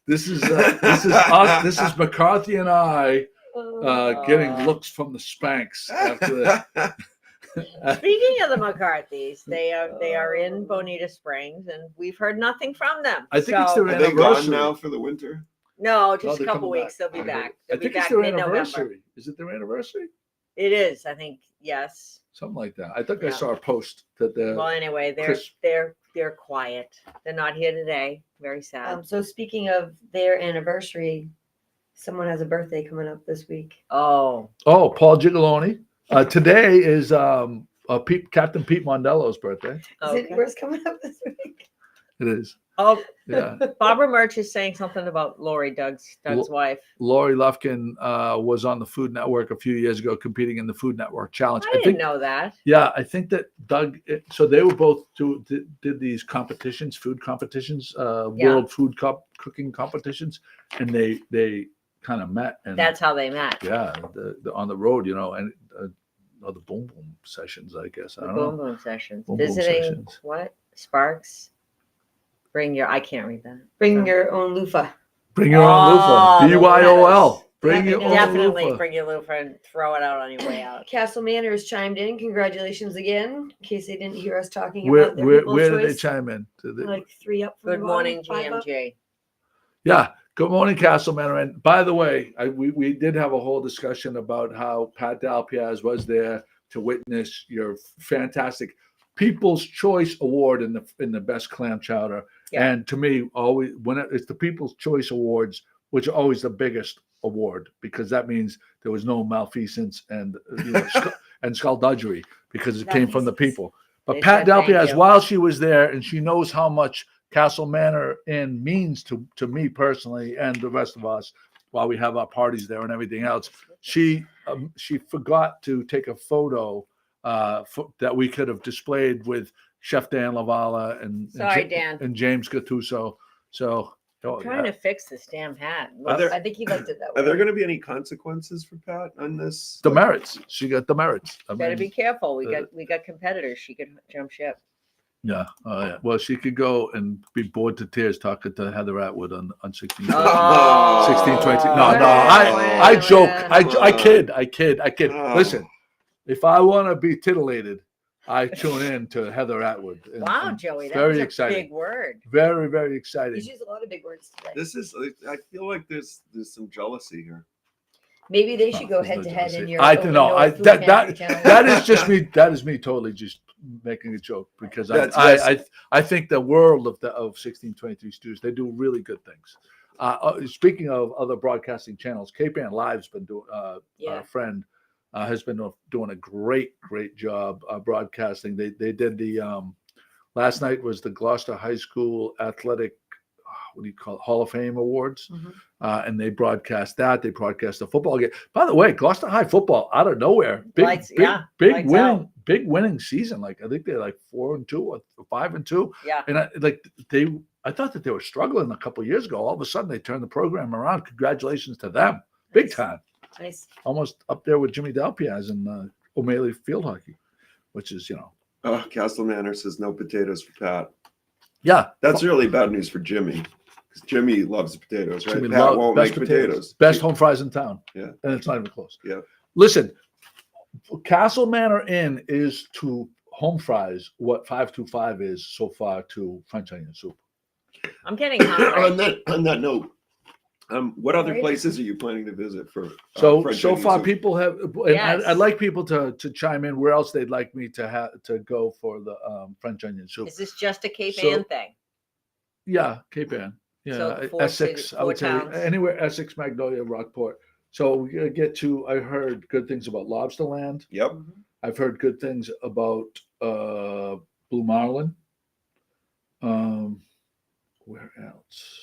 This is us. This is McCarthy and I getting looks from the Spanks after that. Speaking of the McCarthys, they are in Bonita Springs, and we've heard nothing from them. I think it's their Are they gone anniversary. now for the winter? No, just they're a couple coming weeks. back. They'll be back. I They'll be think it's back their mid-November. anniversary. Is it their anniversary? It is. I think yes. Something like that. I think I Yeah. saw a post that Well, anyway, Chris- they're quiet. They're not here today. Very sad. So speaking of their anniversary, someone has a birthday coming up this week. Oh, Paul Gigaloni. Today is Captain Pete Mondello's birthday. Is okay. it where's coming up this week? It is. Oh, Yeah. Barbara Murch is saying something about Lori, Doug's wife. Lori Lufkin was on the Food Network a few years ago competing in the Food Network Challenge. I didn't know that. Yeah, I think that Doug. So they were both did these competitions, food competitions, World Food Cup cooking competitions, and they kind of met. And That's how they met. yeah, on the road, and the boom boom sessions, I guess. I The don't boom know. boom sessions. Boom boom Visiting sessions. what? Sparks. I can't read that. Bring your own loofah. Bring your own Oh, loofah. the BYOL. Bring Yeah, your own Definitely loofah. bring your loofah and throw it out on your way out. Castle Manor has chimed in. Congratulations again. In case they didn't hear us talking Where about their where people's where did they choice. chime in? Did they- Like 3 up from Good the morning, bottom, 5 up. GMG. Yeah. Good morning, Castle Manor. And by the way, we did have a whole discussion about how Pat Dalpiaz was there to witness your fantastic People's Choice Award in the best clam chowder. Yeah. And to me, always when it's the People's Choice Awards, which are always the biggest award because that means there was no malfeasance and and skullduggery because it came from the Malfeasance. people. But They Pat said thank Dalpiaz, you. while she was there, and she knows how much Castle Manor Inn means to me personally and the rest of us while we have our parties there and everything else. She forgot to take a photo that we could have displayed with Chef Dan Lavala and Sorry, Dan. and James Gattuso. So I'm trying to fix this damn hat. Are there- I think he liked it that Are there way. going to be any consequences for Pat on this? demerits. She got demerits. I Better mean, be careful. We got competitors. She could jump ship. yeah. Yeah. Well, she could go and be bored to tears talking to Heather Atwood on 16. Oh. 1620. No, Wow. I joke. I Wow. kid. Oh. Listen, if I want to be titillated, I tune in to Heather Atwood. And- Wow, and Joey, that very was a exciting. big word. Very, very He's exciting. used a lot of big words today. This is. I feel like there's some jealousy here. Maybe they should go there's head no to head in jealousy. your. I open know. door food That pantry challenge. that is just me. That is me totally just making a joke because I think the world of 1623 Stews, they do really good things. Speaking of other broadcasting channels, Cape Ann Live's been doing. Yeah. Our friend has been doing a great job broadcasting. They did the last night was the Gloucester High School Athletic. What do you call it? Hall of Fame Awards, and they broadcast that. They broadcast the football game. By the way, Gloucester High football out of nowhere, big Lights winning season. Like I think they're like 4-2 or 5-2. Yeah. And I thought that they were struggling a couple of years ago. All of a sudden, they turned the program around. Congratulations to them, big time. Nice. Almost up there with Jimmy Dalpiaz and O'Malley field hockey, which is Oh, Castle Manor says no potatoes for Pat. yeah. That's really bad news for Jimmy. Because Jimmy loves potatoes, right? Jimmy Pat love- won't best make potatoes. Best home fries in town. Yeah. And it's not even close. Yeah. Listen, Castle Manor Inn is to home fries what 525 is so far to French onion soup. I'm getting hungry. On that note, What other Right. places are you planning to visit for? So French so onion far soup? people have, and Yes. I'd like people to chime in where else they'd like me to go for the French onion soup. Is this just a Cape So- Ann thing? Yeah, Cape Ann. Yeah, So the four Essex. cities- I would four say towns. anywhere Essex, Magnolia, Rockport. So we gotta get to. I heard good things about Lobsterland. Yep. I've heard good things about Blue Marlin. Where else?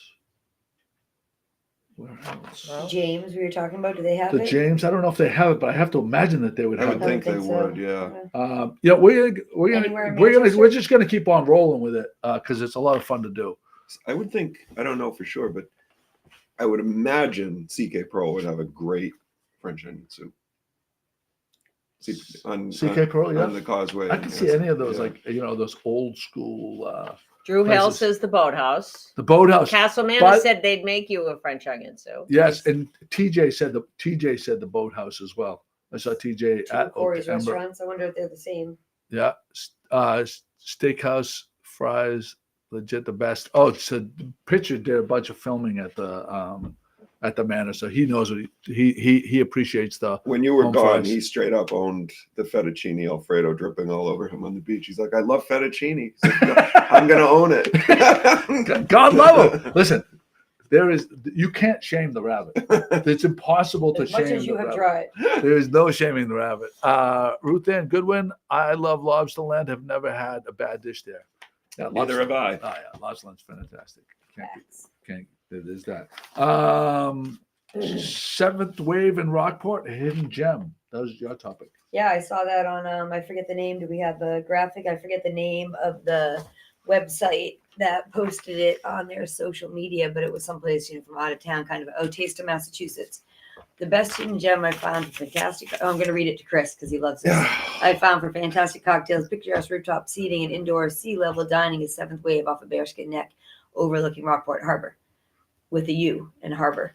Where else? Well, James, we were talking about. Do they have The it? James. I don't know if they have it, but I have to imagine that they would I have would it. think they so. would, yeah. Yeah, we're Anywhere in we're Manchester? just gonna keep on rolling with it because it's a lot of fun to do. I would think, I don't know for sure, but I would imagine CK Pro would have a great French onion soup. On CK Pro, yeah. on the Causeway. I can see any of those, Yeah. like those old school. Drew Hill places. says the Boathouse. The Boathouse. Castle Manor But- said they'd make you a French onion soup. Yes, and TJ said the Boathouse as well. I saw TJ Two at Corey's Oak Ember. restaurants. I wonder if they're the same. Yeah, steakhouse fries, legit the best. Oh, so Pitcher did a bunch of filming at the Manor, so he knows what he appreciates the. When you were home gone, fries. he straight up owned the fettuccine Alfredo dripping all over him on the beach. He's like, I love fettuccine. He's like, I'm gonna own it. God love him. Listen, you can't shame the rabbit. It's impossible to As much shame as you the have rabbit. tried. There is no shaming the rabbit. Ruth Ann Goodwin, I love Lobsterland. Have never had a bad dish there. Yeah, Neither have I. Oh yeah, Lobsterland's fantastic. Facts. It is that. Seventh Wave in Rockport, a hidden gem. That was your topic. Yeah, I saw that on. I forget the name. Do we have the graphic? I forget the name of the website that posted it on their social media, but it was someplace from out of town, kind of. Taste of Massachusetts. The best hidden gem I found for fantastic. Oh, I'm going to read it to Chris because he loves this. I found for fantastic cocktails, picturesque rooftop seating, and indoor sea level dining is Seventh Wave off of Bearskin Neck, overlooking Rockport Harbor, with a U in Harbor.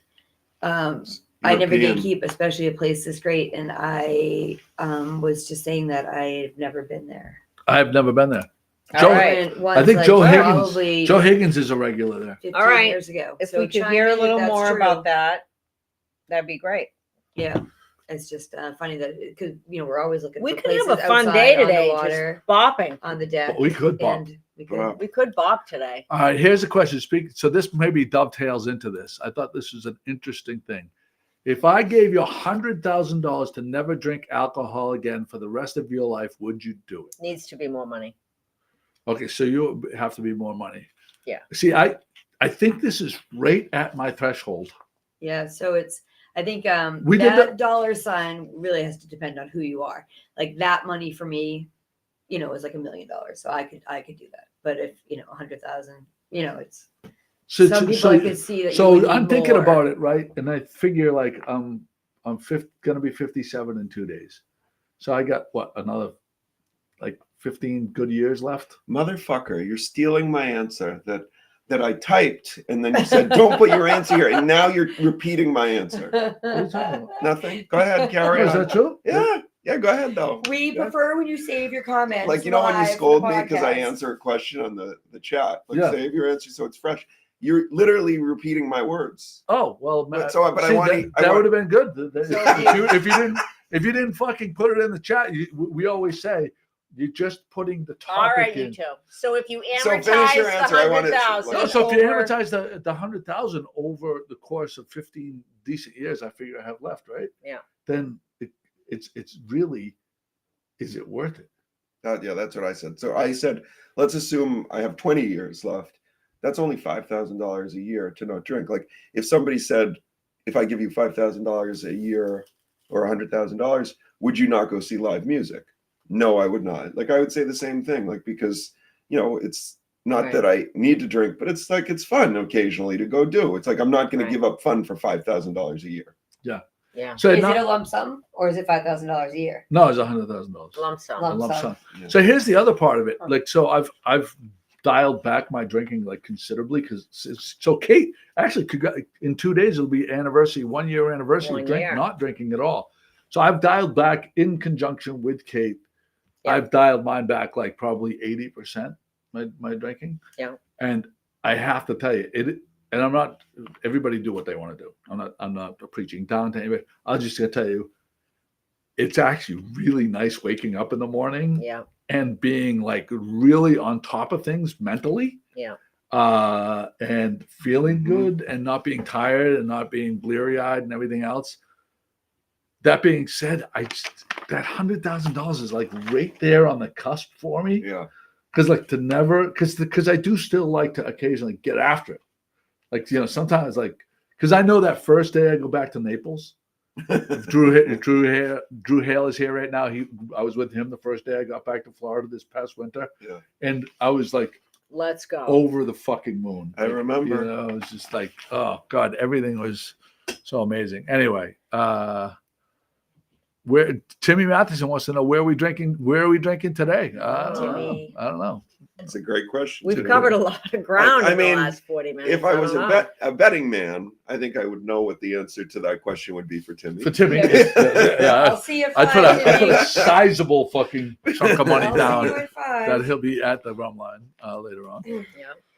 I never did European. keep, especially a place this great, and I was just saying that I've never been there. I've never been there. All Joe- right. Went once, I think like, Joe Higgins. probably Joe Higgins is a regular there. 15 All right. years ago. If So we could chime hear a in if little that's more true. about that, that'd be great. Yeah, it's just funny that because we're always looking. We for could have a places fun outside day on the today, water, just bopping. on the deck. But we could bop. And we could. Wow. We could bop today. All right, here's a question. So this maybe dovetails into this. I thought this was an interesting thing. If I gave you $100,000 to never drink alcohol again for the rest of your life, would you do it? Needs to be more money. Okay, so you have to be more money. Yeah. See, I think this is right at my threshold. Yeah, so it's. I think We did that dollar sign really has to depend on who you are. Like that money for me, is like $1 million. So I could do that. But if 100,000, it's So, some people so, I could see that. you so would I'm need thinking more. about it, right? And I figure like I'm gonna be 57 in 2 days. So I got another like 15 good years left. Motherfucker, you're stealing my answer that I typed, and then you said, don't put your answer here. And now you're repeating my answer. What are you talking about? Nothing. Go ahead, carry Is on. that true? Yeah. Yeah, go ahead though. We Yeah. prefer when you save your comments. Like, when you live for scold the me because I podcast. answer a question on the chat. Like, Yeah. save your answer so it's fresh. You're literally repeating my words. Oh well, But see, I want that to. would have been good. So If you didn't fucking put it in the chat, we always say you're just putting the All topic right, in. you two. So if you So amortize finish your the answer. I want it to, 100,000, like- So if you over- amortize the 100,000 over the course of 15 decent years, I figure I have left, right? Yeah. Then it's really, is it worth it? Yeah, that's what I said. So I said, let's assume I have 20 years left. That's only $5,000 a year to not drink. Like if somebody said, if I give you $5,000 a year or $100,000, would you not go see live music? No, I would not. Like I would say the same thing. Like because it's not Right. that I need to drink, but it's like it's fun occasionally to go do. It's like I'm not going Right. to give up fun for $5,000 a year. Yeah. So Is not, it a lump sum or is it $5,000 a year? no, it's $100,000. Lump sum. Lump A lump sum. sum. Yeah. So here's the other part of it. Like, so I've dialed back my drinking like considerably because so Kate actually could go, in 2 days it'll be anniversary, 1 year anniversary 1 of year. not drinking at all. So I've dialed back in conjunction with Kate. Yeah. I've dialed mine back like probably 80% my drinking. Yeah. And I have to tell you, and I'm not. Everybody do what they want to do. I'm not preaching down to anybody. I'm just gonna tell you, it's actually really nice waking up in the morning Yeah. and being like really on top of things mentally. Yeah. And feeling good and not being tired and not being bleary-eyed and everything else. That being said, that $100,000 is like right there on the cusp for me. Yeah. Because like to never, because I do still like to occasionally get after it. Like, you know, sometimes like, because I know that first day I go back to Naples. Drew Hale is here right now. I was with him the first day I got back to Florida this past winter. Yeah. And I was like, let's go. over the fucking moon. I remember. You know, it was just like, oh God, everything was so amazing. Anyway, where Timmy Matheson wants to know where are we drinking today? I don't know. That's a great question. We've covered a lot of ground in the last 40 minutes. If I was a betting man, I think I would know what the answer to that question would be for Timmy. For Timmy, I'll see you at I 5. put a sizable fucking chunk of money I'll down see you at 5. that he'll be at the rum line later on. Yeah.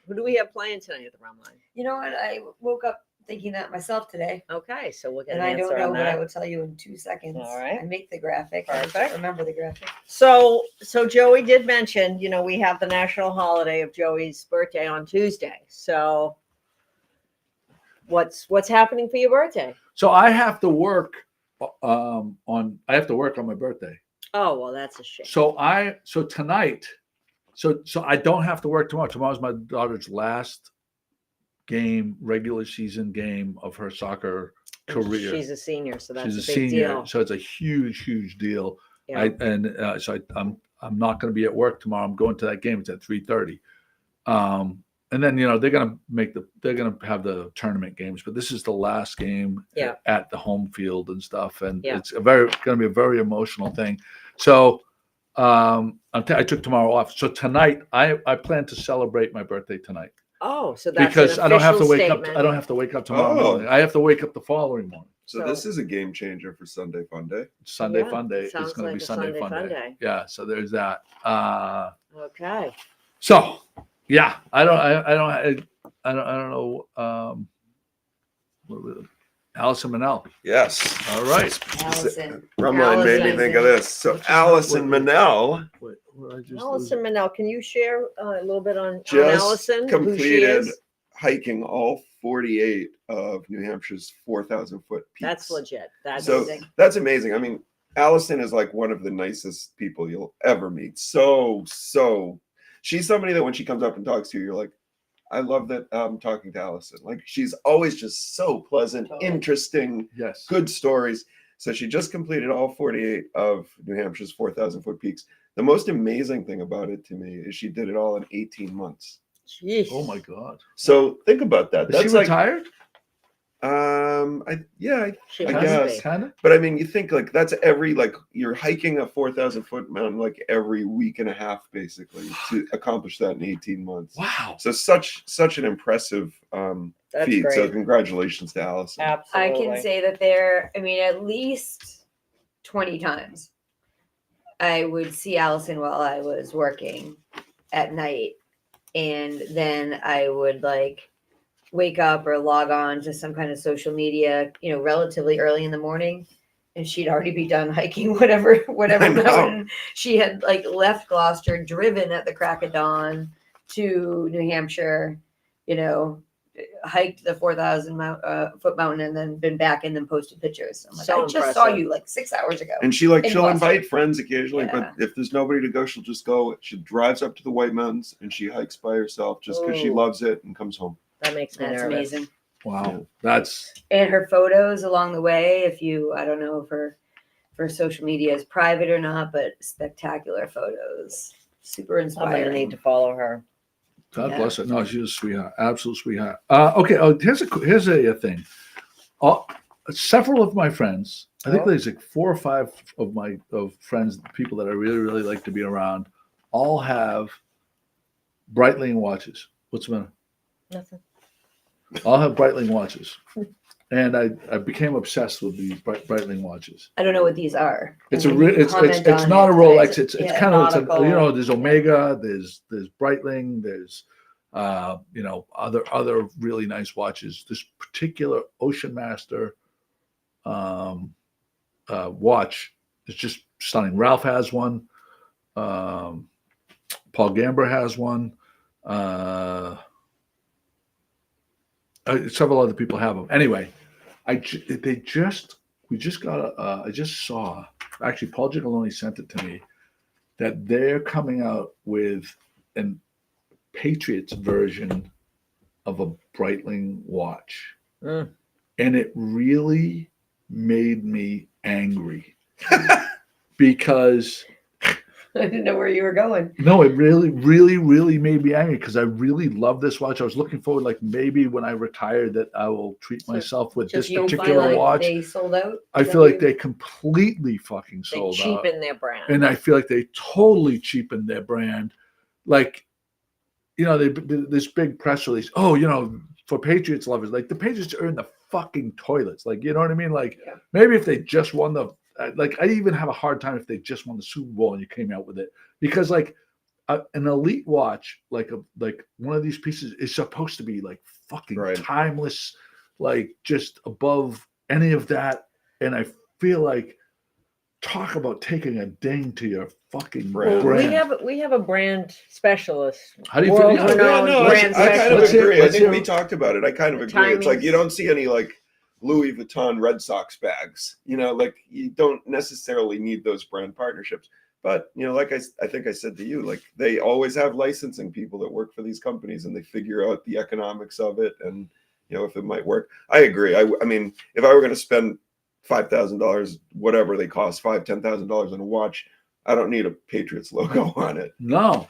Who do we have playing tonight at the rum line? You know what? I woke up thinking that myself today. Okay, so we'll get And an I answer don't know, on but I that. will tell you in 2 seconds. All right. I make the graphic. I Perfect. remember the graphic. So Joey did mention, you know, we have the national holiday of Joey's birthday on Tuesday. So what's happening for your birthday? So I have to work on my birthday. Oh, well, that's a shame. So tonight, so I don't have to work tomorrow. Tomorrow's my daughter's last regular season game of her soccer career. She's a senior, so that's She's a a big senior, deal. so it's a huge deal. Yeah. I'm not going to be at work tomorrow. I'm going to that game. It's at 3:30. And then, you know, they're going to have the tournament games, but this is the last game at the home field and stuff. And it's going to be a very emotional thing. So I took tomorrow off. So tonight I plan to celebrate my birthday tonight. Oh, so that's because I don't have to wake up. statement. I don't have to wake up tomorrow morning. I have to wake up the following morning. So this is a game changer for Sunday Fun Day. Sunday Yeah, Fun Day is sounds going to like be a Sunday Fun Day. Yeah, so there's that. Okay. So yeah, I don't know. Allison Manel. Yes. All right. Allison. Rumline made me think of this. So Allison Manel Wait, what did I just Allison Manel, can you share a little bit on just Allison? completed who she is? hiking all 48 of New Hampshire's 4,000 foot peaks. That's legit. That's So amazing. that's amazing. I mean, Allison is like one of the nicest people you'll ever meet. So she's somebody that when she comes up and talks to you, you're like, I love that I'm talking to Allison. Like she's always just so pleasant, interesting, Yes. good stories. So she just completed all 48 of New Hampshire's 4,000 foot peaks. The most amazing thing about it to me is she did it all in 18 months. Jeez. Oh my God. So think about that. Is That's she like, retired? She I must guess. be. Kind of. but I mean, you think like that's you're hiking a 4,000 foot mountain like every week and a half basically to accomplish that in 18 months. Wow. So such an impressive That's feat. great. So congratulations to Allison. Absolutely. I can say that there, I mean, at least 20 times I would see Allison while I was working at night. And then I would like wake up or log on to some kind of social media, you know, relatively early in the morning. And she'd already be done hiking whatever I know. mountain. She had like left Gloucester, driven at the crack of dawn to New Hampshire, you know, hiked the 4,000 foot mountain and then been back and then posted pictures. I'm like, So I just saw impressive. you like 6 hours ago. And she'll Gloucester. invite friends occasionally, Yeah. but if there's nobody to go, she'll just go. She drives up to the White Mountains and she hikes by herself just because she Ooh. loves it and comes home. That makes me That's nervous. amazing. Wow. That's And her photos along the way, if you, I don't know if her social media is private or not, but spectacular photos. Super I'm going to inspiring. need to follow her. God Yeah. bless her. No, she's a sweetheart. Absolute sweetheart. Okay. Oh, here's a thing. Several of my friends, I think there's like 4 or 5 of friends, people that I really, really like to be around, all have Breitling watches. What's the matter? Nothing. All have Breitling watches. And I became obsessed with these Breitling watches. I don't know what these are. It's And a when you it's comment it's on not a it, Rolex. it's It's yeah, kind of nautical. you know, there's Omega, there's Breitling, there's Other really nice watches. This particular Ocean Master watch is just stunning. Ralph has one. Paul Gamber has one. Several other people have them. Anyway, I just saw, actually Paul Gigaloni sent it to me, that they're coming out with an Patriots version of a Breitling watch. And it really made me angry because I didn't know where you were going. no, it really, really, really made me angry because I really love this watch. I was looking forward, like maybe when I retire, that I will treat myself with this You don't feel particular like watch. they sold out? I feel like they completely fucking They sold out. cheapen their brand. And I feel like they totally cheapened their brand. Like, they this big press release. Oh, for Patriots lovers, like the Patriots are in the fucking toilets. Like, you know what I mean? Like, maybe if they just won I even have a hard time if they just won the Super Bowl and you came out with it, because like an elite watch, like one of these pieces is supposed to be like fucking timeless, like just above any of that. And I feel like, talk about taking a ding to your fucking brand. We have a brand specialist. How do you feel? I kind of agree. I think we talked about it. I kind of agree. It's like you don't see any like Louis Vuitton Red Sox bags. Like you don't necessarily need those brand partnerships. But like I think I said to you, like they always have licensing people that work for these companies, and they figure out the economics of it, and if it might work. I agree. I mean, if I were going to spend $5,000, whatever they cost, $10,000 on a watch, I don't need a Patriots logo on it. No.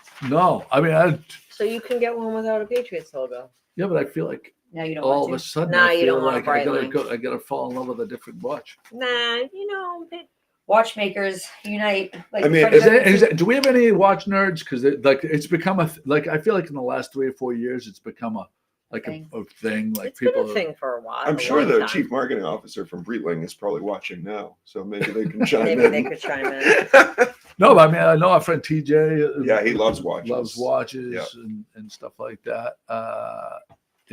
I mean, so you can get one without a Patriots logo. Yeah, but I feel like now you don't all want of a to. sudden, Nah, I you feel don't want like a I gotta fall in love with a different watch. Nah, Watchmakers unite. Like, I mean, do we have any watch nerds? Because it's become I feel like in the last 3 or 4 years, it's become a thing. Like it's people been a thing for a while. I'm sure the chief marketing officer from Breitling is probably watching now, so maybe they can chime in. Maybe they could chime in. No, but I mean, I know our friend TJ. Yeah, he loves watches. And stuff like that.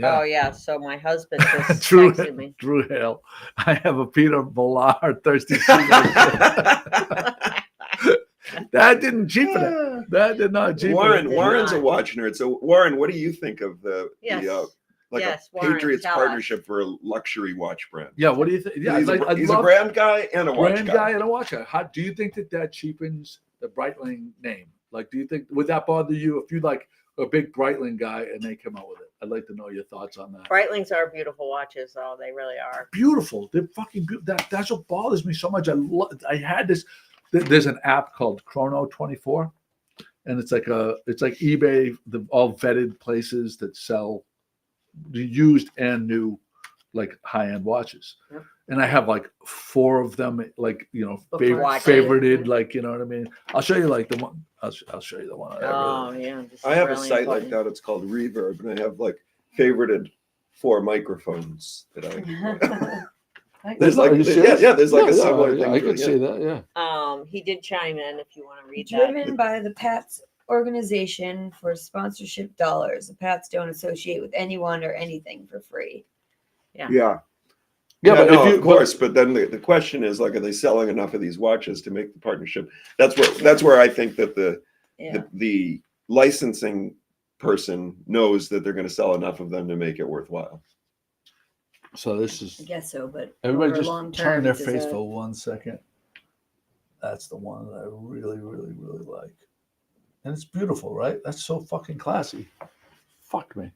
Oh yeah. So my husband just Drew texted me. Drew Hale. I have a Peter Ballard thirsty cigarette. That didn't cheapen it. That did not cheapen it. Warren's a watch nerd. So Warren, what do you think of the Warren, Patriots partnership for a luxury watch brand? Yeah, what do you think? Yeah, he's a brand guy and a watch guy. And a watch guy. How do you think that cheapens the Breitling name? Like, do you think, would that bother you if you like a big Breitling guy and they come out with it? I'd like to know your thoughts on that. Breitlings are beautiful watches, though. They really are. Beautiful. They're fucking beautiful. That's what bothers me so much. I had this. There's an app called Chrono 24, and it's like eBay, all vetted places that sell used and new, like high-end watches. Yep. And I have like 4 of them, like favorited, like, you know what I mean. I'll show you like the one. I'll show you the one. I have a site like that. It's called Reverb, and I have like favorited 4 microphones that I. There's like there's like a similar thing. I could see that. Yeah. He did chime in. If you want to read that. Driven by the Pats organization for sponsorship dollars. The Pats don't associate with anyone or anything for free. Yeah. But of course. But then the question is, like, are they selling enough of these watches to make the partnership? That's where I think that the licensing person knows that they're going to sell enough of them to make it worthwhile. So this is. I guess so, but everybody just turn their face for 1 second. That's the one that I really, really, really like, and it's beautiful, right? That's so fucking classy. Fuck me.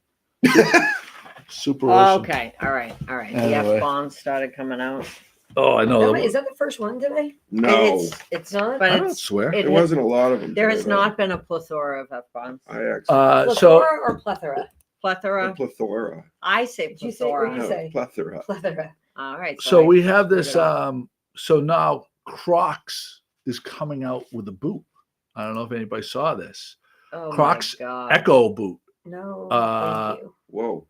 Super awesome. Okay. All right. Anyway. The F-bombs started coming out. Oh, I know. Is that the first one today? No. It's not. But I don't swear. There wasn't a lot of them. There has not been a plethora of F-bombs. Plethora or plethora? Plethora. A plethora. I say plethora. What do you say? Plethora. Plethora. All right. So we have this. So now Crocs is coming out with a boot. I don't know if anybody saw this. Oh, Crocs Echo boot. No. Whoa.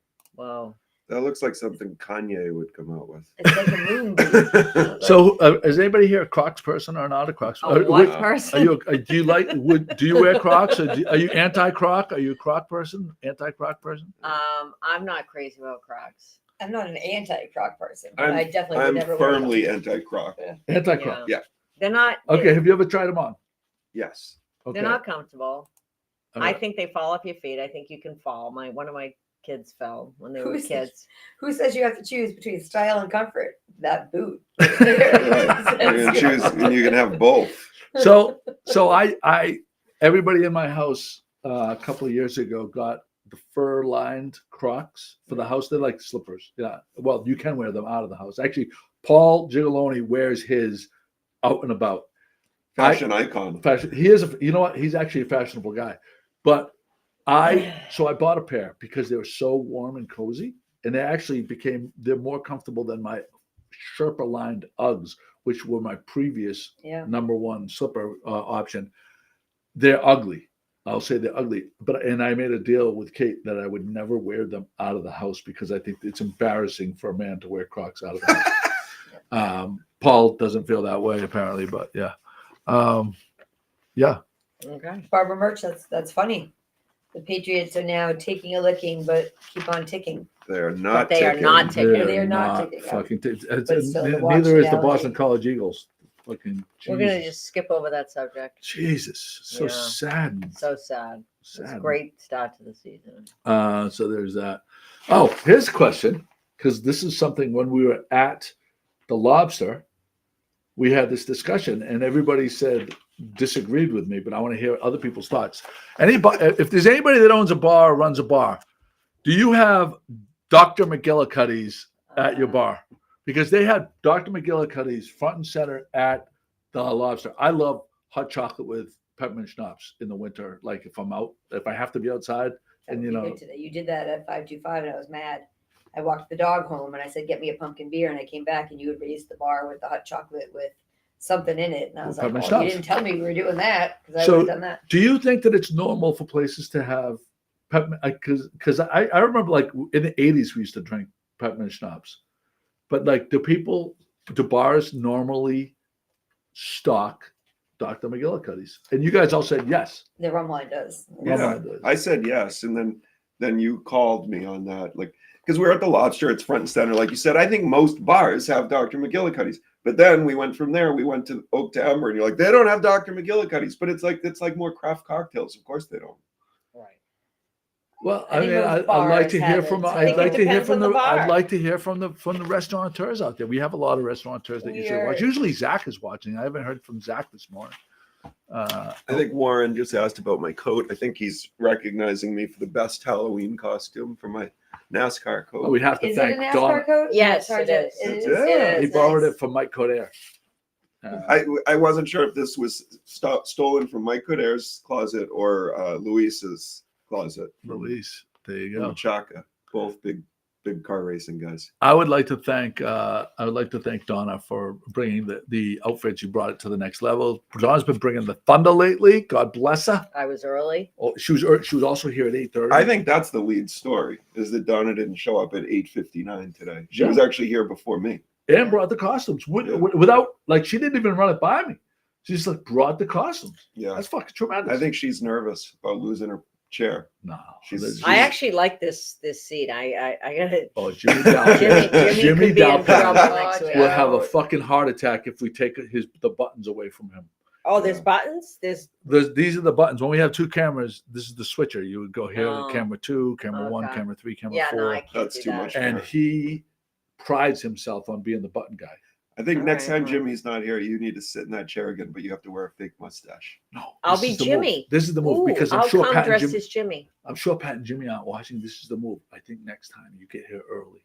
That looks like something Kanye would come out with. It's like a moon boot. So, is anybody here a Crocs person or not a Crocs? A what Are person? you? Do you like? Do you wear Crocs? Or are you anti-Croc? Are you a Croc person? Anti-Croc person? I'm not crazy about Crocs. I'm not an anti-croc person, but I definitely would I'm never wear them. firmly anti-croc. Anti-Croc. Yeah. They're not. Okay. Have you ever tried them on? Yes. Okay. They're not comfortable. All I right. think they fall off your feet. I think you can fall. One of my kids fell when they were Who's- kids. Who says you have to choose between style and comfort? That boot. Right. And you can have both. So I everybody in my house a couple of years ago got the fur lined Crocs for the house. They're like slippers. Yeah. Well, you can wear them out of the house. Actually, Paul Gigaloni wears his out and about. Fashion icon. Fashion. He is you know what? He's actually a fashionable guy. But I bought a pair because they were so warm and cozy. And they're more comfortable than my Sherpa lined Uggs, which were my previous Yeah. number one slipper option. They're ugly. I'll say they're ugly. And I made a deal with Kate that I would never wear them out of the house because I think it's embarrassing for a man to wear Crocs out of the house. Paul doesn't feel that way apparently, but yeah. Yeah. Okay. Barbara Murch, that's funny. The Patriots are now taking a licking, but keep on ticking. They are not. They are ticking. not ticking. They are not ticking. fucking. But still, the Neither is the analogy. Boston College Eagles. Fucking. We're gonna Jesus. just skip over that subject. Jesus, so Yeah. sad. So sad. It's a Sad. great start to the season. So there's that. Oh, here's a question, because this is something when we were at the Lobster, we had this discussion, and everybody disagreed with me, but I want to hear other people's thoughts. If there's anybody that owns a bar or runs a bar, do you have Dr. McGillicuddy's at your bar? Because they had Dr. McGillicuddy's front and center at the Lobster. I love hot chocolate with peppermint schnapps in the winter. Like if I have to be outside, and you know, You did that at 525, and I was mad. I walked the dog home, and I said, "Get me a pumpkin beer," and I came back, and you had raised the bar with the hot chocolate with something in it, and I was like, Peppermint "Oh, schnapps. you didn't tell me we were doing that because I So- would have done that." do you think that it's normal for places to have peppermint? Because I remember like in the 80s we used to drink peppermint schnapps, but like do bars normally stock Dr. McGillicuddy's? And you guys all said yes. The rum line does. Yeah. I said yes, and then you called me on that, like, because we're at the Lobster, it's front and center, like you said. I think most bars have Dr. McGillicuddy's, but then we went from there. We went to Oak to Ember, and you're like, they don't have Dr. McGillicuddy's, but it's like more craft cocktails. Of course they don't. Right. Well, I I think mean, most I'd like bars to hear have from. it. I I'd think like it to hear depends from on the the. bar. I'd like to hear from the restaurateurs out there. We have a lot of restaurateurs that you should watch. We're- Usually Zach is watching. I haven't heard from Zach this morning. I think Warren just asked about my coat. I think he's recognizing me for the best Halloween costume for my NASCAR coat. Oh, we have to Is it a thank NASCAR Don. coat? Yes, It's hard it to- is. It It's- is. yeah, It He is borrowed nice. it from Mike Coder. I wasn't sure if this was stolen from Mike Coder's closet or Luis's closet. Luis, there you From go. Chaka, both big car racing guys. I would like to thank Donna for bringing the outfits. You brought it to the next level. Donna's been bringing the thunder lately. God bless her. I was early. Oh, she was also here at 8:30. I think that's the lead story, is that Donna didn't show up at 8:59 today. She Yeah. was actually here before me. and brought the costumes without like she didn't even run it by me. She just like brought the costumes. Yeah. That's fucking tremendous. I think she's nervous about losing her chair. no. She's- I actually like this seat. I gotta. Oh, Jimmy Dow. Jimmy could be in trouble Dow next week. will have a fucking heart attack if we take the buttons away from him. Oh, there's buttons. There's These are the buttons. When we have two cameras, this is the switcher. You would go here to Oh. camera 2, camera 1, Okay. camera 3, camera yeah. 4. No, I can't That's do too that. much. And he prides himself on being the button guy. I think All next right, time well. Jimmy's not here, you need to sit in that chair again, but you have to wear a fake mustache. No, I'll this be is the Jimmy. move. This is the move Ooh, because I'm I'll sure come Pat and dressed Jimmy, as Jimmy. I'm sure Pat and Jimmy aren't watching. This is the move. I think next time you get here early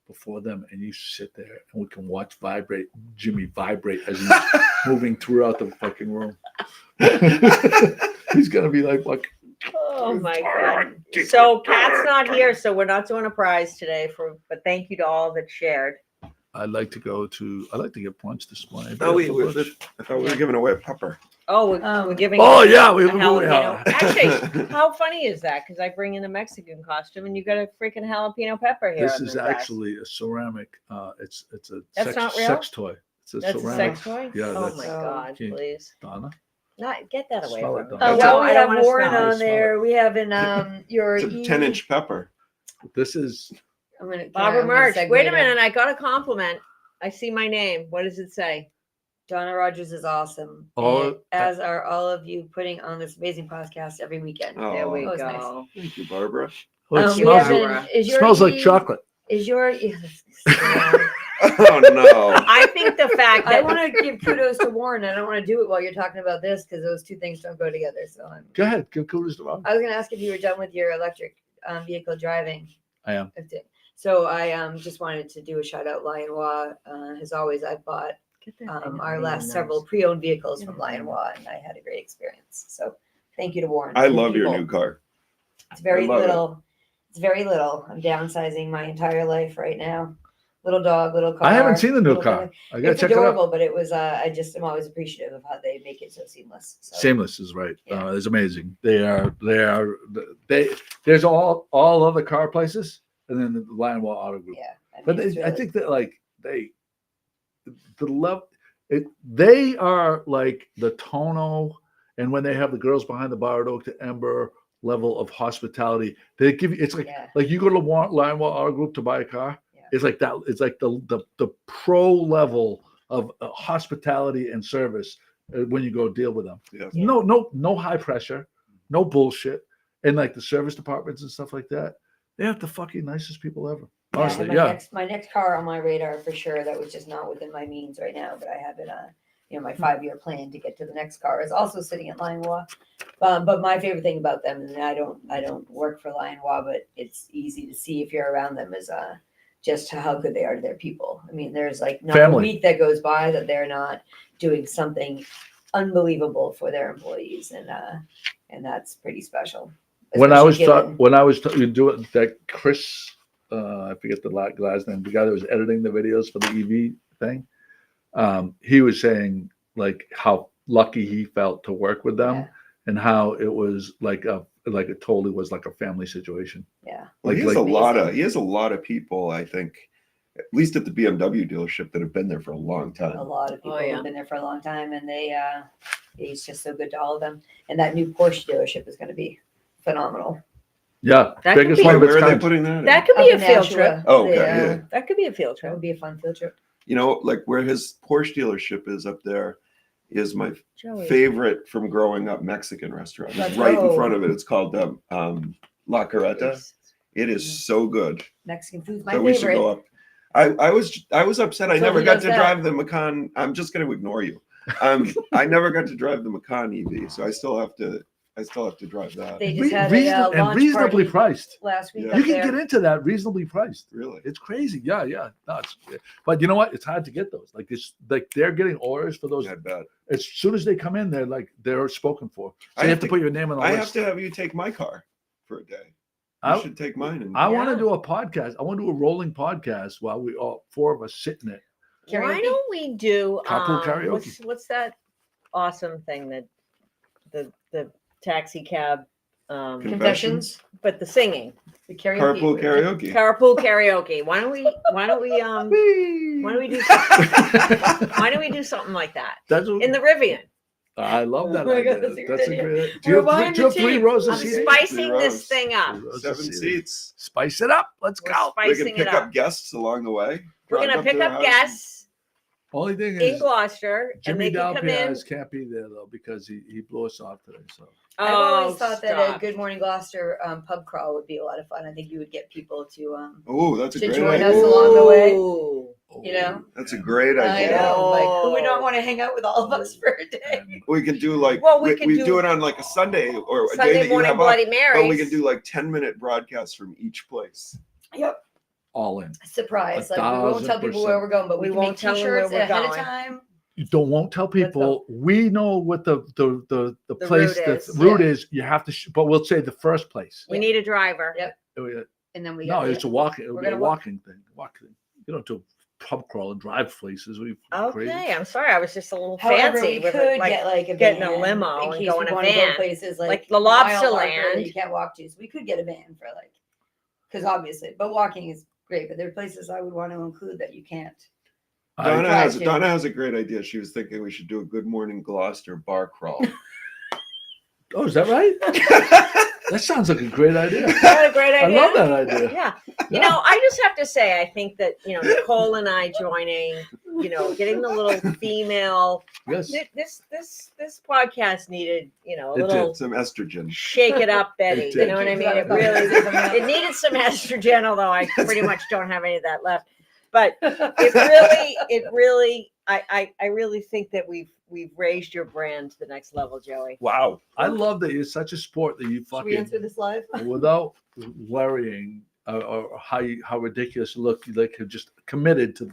before them and you sit there and we can watch Jimmy vibrate as he's moving throughout the fucking room. He's gonna be like, "Fuck." Oh my god! So Kat's not here, so we're not doing a prize today. But thank you to all that shared. I like to get brunch this morning. I thought we were giving away a pepper. Oh, we're giving. Oh yeah, we a jalapeno. are. Actually, how funny is that? Because I bring in the Mexican costume, and you got a freaking jalapeno pepper here. This on is the desk. actually a ceramic. It's a That's not real? sex toy. It's a That's ceramic. a sex toy. Yeah, Oh that's- my God, Okay. please. Donna. Not get that away Smell from it, me. Donna. Well, we I don't have wanna Warren smell it. on there. We have in your It's a 10-inch pepper. This is I'm gonna Barbara I'm gonna March. segue Wait a to- minute, I got a compliment. I see my name. What does it say? Donna Rogers is awesome. All- and as are all of you putting on this amazing podcast every weekend. There we Oh, was nice. go. thank you, Barbara. well, it We smells, have Barbara. is your smells like E- chocolate. Is your Oh no. I think the fact I that want to give kudos to Warren. I don't want to do it while you're talking about this because those two things don't go together. So Go ahead, give kudos to Rob. I was going to ask if you were done with your electric vehicle driving. I am. So I just wanted to do a shout out. Lion Wah. As always, I bought our last several pre-owned vehicles from Lion Wah, and I had a great experience. So thank you to Warren. I And love your people. new car. It's very I love it. little. It's very little. I'm downsizing my entire life right now. Little dog, little car. I haven't seen the new little car. family. I gotta It's check it out. adorable, but it was. I just am always appreciative of how they make it so seamless. So. Seamless is right. Yeah. It's amazing. There's all other car places, and then the Lion Wall Auto Group. Yeah, But it's I really- think that they are like the Tono, and when they have the girls behind the bar at Oak to Ember level of hospitality, they give you. It's like Yeah. like you go to Lion Wall Auto Group to buy a car. Yeah. It's like that. It's like the pro level of hospitality and service when you go deal with them. Yes. Yeah. No high pressure, no bullshit, and like the service departments and stuff like that. They have the fucking nicest people ever. Honestly, and yeah. my next car on my radar for sure. That was just not within my means right now, but I have it my 5-year plan to get to the next car is also sitting at Lion Wah. But my favorite thing about them, and I don't work for Lion Wah, but it's easy to see if you're around them, is just how good they are to their people. I mean, there's like not Family. a week that goes by that they're not doing something unbelievable for their employees, and that's pretty special. When I was Especially given- doing that, Chris, I forget the guy's name, the guy that was editing the videos for the EV thing. He was saying like how lucky he felt to work with them, Yeah. and how it was like it totally was like a family situation. Yeah. Well, he Like- has a lot of people, I think, at least at the BMW dealership, that have been there for a long time. A lot of people yeah. have been there for a long time, and he's just so good to all of them. And that new Porsche dealership is going to be phenomenal. Yeah, That could biggest be- one of Where its are they kind. putting that? That could Up be a in field Nashua. trip. Oh, okay, Yeah. yeah. That could be a field That trip. would be a fun field trip. You know, like where his Porsche dealership is up there is my Joey. favorite from growing up Mexican restaurant. It's Let's right go. in front of it. It's called La Carreta. It is so good. Mexican food's my So we should favorite. go up. I was upset. I So never who got does to that? drive the Macan. I'm just going to ignore you. I never got to drive the Macan EV, so I still have to drive that. They just had a launch Reasonably party priced. last week. Yeah. up You can there. get into that reasonably priced. Really? It's crazy. Yeah. No, but you know what? It's hard to get those. Like they're getting orders for those. I bet. As soon as they come in, they're spoken for. So I you have have to to- put your name on the I have list. to have you take my car for a day. You I- should take mine. And I want Yeah. to do a podcast. I want to do a rolling podcast while we all 4 of us sit in it. Why Karaoke? don't we do Carpool karaoke. What's that awesome thing that the taxi cab Confessions. but the singing The karaoke. carpool karaoke. carpool karaoke. Why don't we why don't we do something like that That's what, in the Rivian? I love that Oh my God, idea. that's a good That's a idea. great idea. Do We're you have, behind do you the have 3 scenes. rows of I'm seating? spicing Three this rows. thing up. 3 rows of 7 seating. seats. Spice it up. Let's We're go. We can spicing pick it up up. guests along the way. We're drive gonna to pick their up house. guests Only thing in is, Gloucester, and Jimmy they can come in. Dalpiaz can't be there though because he blew us off today. So I've always Oh, thought that a stop. Good Morning Gloucester pub crawl would be a lot of fun. I think you would get people to Oh, that's a To great join idea. us along the way. Ooh. You know? That's a great I idea. know. Like, who would not Oh. want to hang out with all of us for a day? and We can do like Well, we we could do do it on like a Sunday or a day Sunday that you morning have off. Bloody Marys. But we can do like 10-minute broadcasts from each place. Yep. all in. Surprise. Like, we won't tell people 1,000%. where we're going, but we, We can won't make tell them where t-shirts we're ahead of going. time. You won't tell people. We know what the place route the is. route Yeah. is. You have to, but we'll say the first place. We need a driver. Yep. Oh, yeah. And then we No, got it's a walking. It would We're be a gonna walk. walking thing. Walking. You don't do pub crawl and drive places. We've Okay, I'm sorry. I was just a little However, fancy we with could like get like a getting a van limo in and case going we a wanna go van. places Like the Lobster Wild Park that Land. you can't walk to. So we could get a van for like, because obviously, but walking is great. But there are places I would want to include that you can't. Donna Drive to. has a great idea. She was thinking we should do a Good Morning Gloucester bar crawl. Oh, is that right? That sounds like a great idea. Is that a great I idea? love that idea. Yeah. You know, I just have to say, I think that, Nicole and I joining, getting the little female, Yes. this podcast needed, a It little did some estrogen. shake it up, Betty. It You did. know what I mean? It really, it needed some estrogen, although I pretty much don't have any of that left. But it really, I really think that we've raised your brand to the next level, Joey. Wow. I love that you're such a sport that you Should we fucking, answer this live? without worrying or how ridiculous you look, like you're just committed to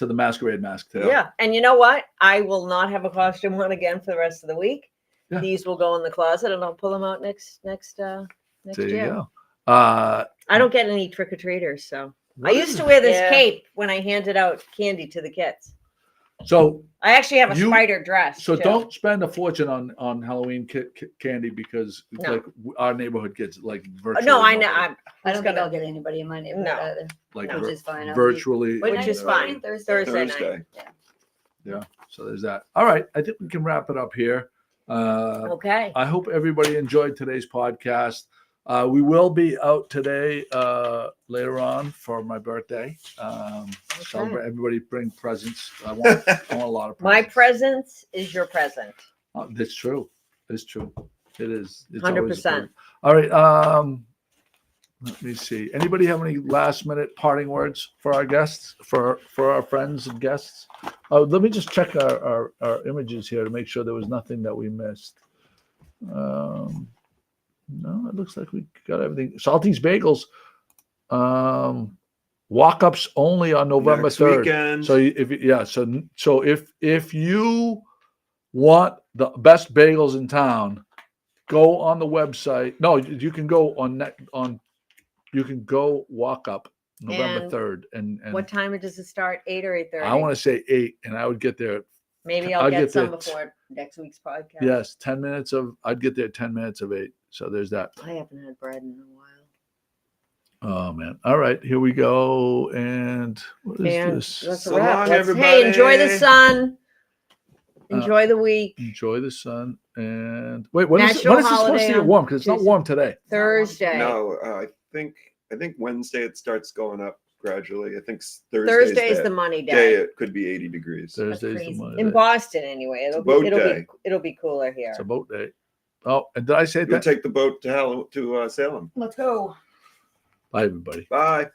the masquerade mask today. Yeah. And you know what? I will not have a costume on again for the rest of the week. Yeah. These will go in the closet and I'll pull them out next There you year. go. I don't get any trick-or-treaters, so I used to wear this cape when I handed out candy to the kids. So I actually have a spider dress. So too. don't spend a fortune on Halloween candy because No. like our neighborhood gets like virtually. No, I know. nothing. I don't think I'll get anybody in my neighborhood No. either. Like No. Which is fine. I'll virtually. What Which night is it fine. on? Thursday. Thursday night. Thursday. Yeah. So there's that. All right. I think we can wrap it up here. Okay. I hope everybody enjoyed today's podcast. We will be out today later on for my birthday. Celebrate. Everybody bring presents. I want a lot of presents. My presence is your present. That's true. It's true. It is. It's 100%. All right. Let me see. Anybody have any last minute parting words for our guests, for our friends and guests? Let me just check our images here to make sure there was nothing that we missed. No, it looks like we got everything. Salty's Bagels. Walk-ups only on November Next 3rd. weekend. So if you want the best bagels in town, go on the website. No, you can go you can go walk up November And 3rd. And What time does it start? 8 or 8:30? I want to say 8, and I would get there. Maybe I'll I'll get get some there before next week's podcast. Yes, I'd get there 10 minutes of 8. So there's that. I haven't had bread in a while. Oh man. All right, here we go. And what is And this? that's a So wrap. long, Hey, everybody. enjoy the sun. Enjoy the week. Enjoy the sun. And wait, when is National this supposed to holiday get on warm? Because it's not Tuesday. warm today. Thursday. No, I think Wednesday it starts going up gradually. I think Thursday's the money day day. it could be 80 degrees. Thursday's the crazy. Monday. In Boston, anyway. It's a boat day. It'll be cooler here. It's a boat day. Oh, and did I say You'll that? take the boat to Salem. Let's go. Bye, everybody. Bye.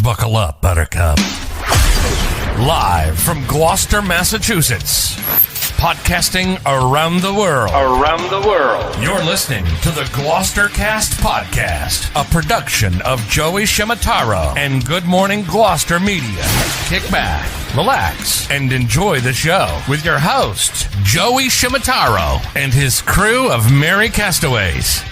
Buckle up, Buttercup. Live from Gloucester, Massachusetts. Podcasting around the world. You're listening to the GloucesterCast podcast, a production of Joey Shimataro and Good Morning Gloucester Media. Kick back, relax, and enjoy the show with your host, Joey Shimataro, and his crew of merry castaways.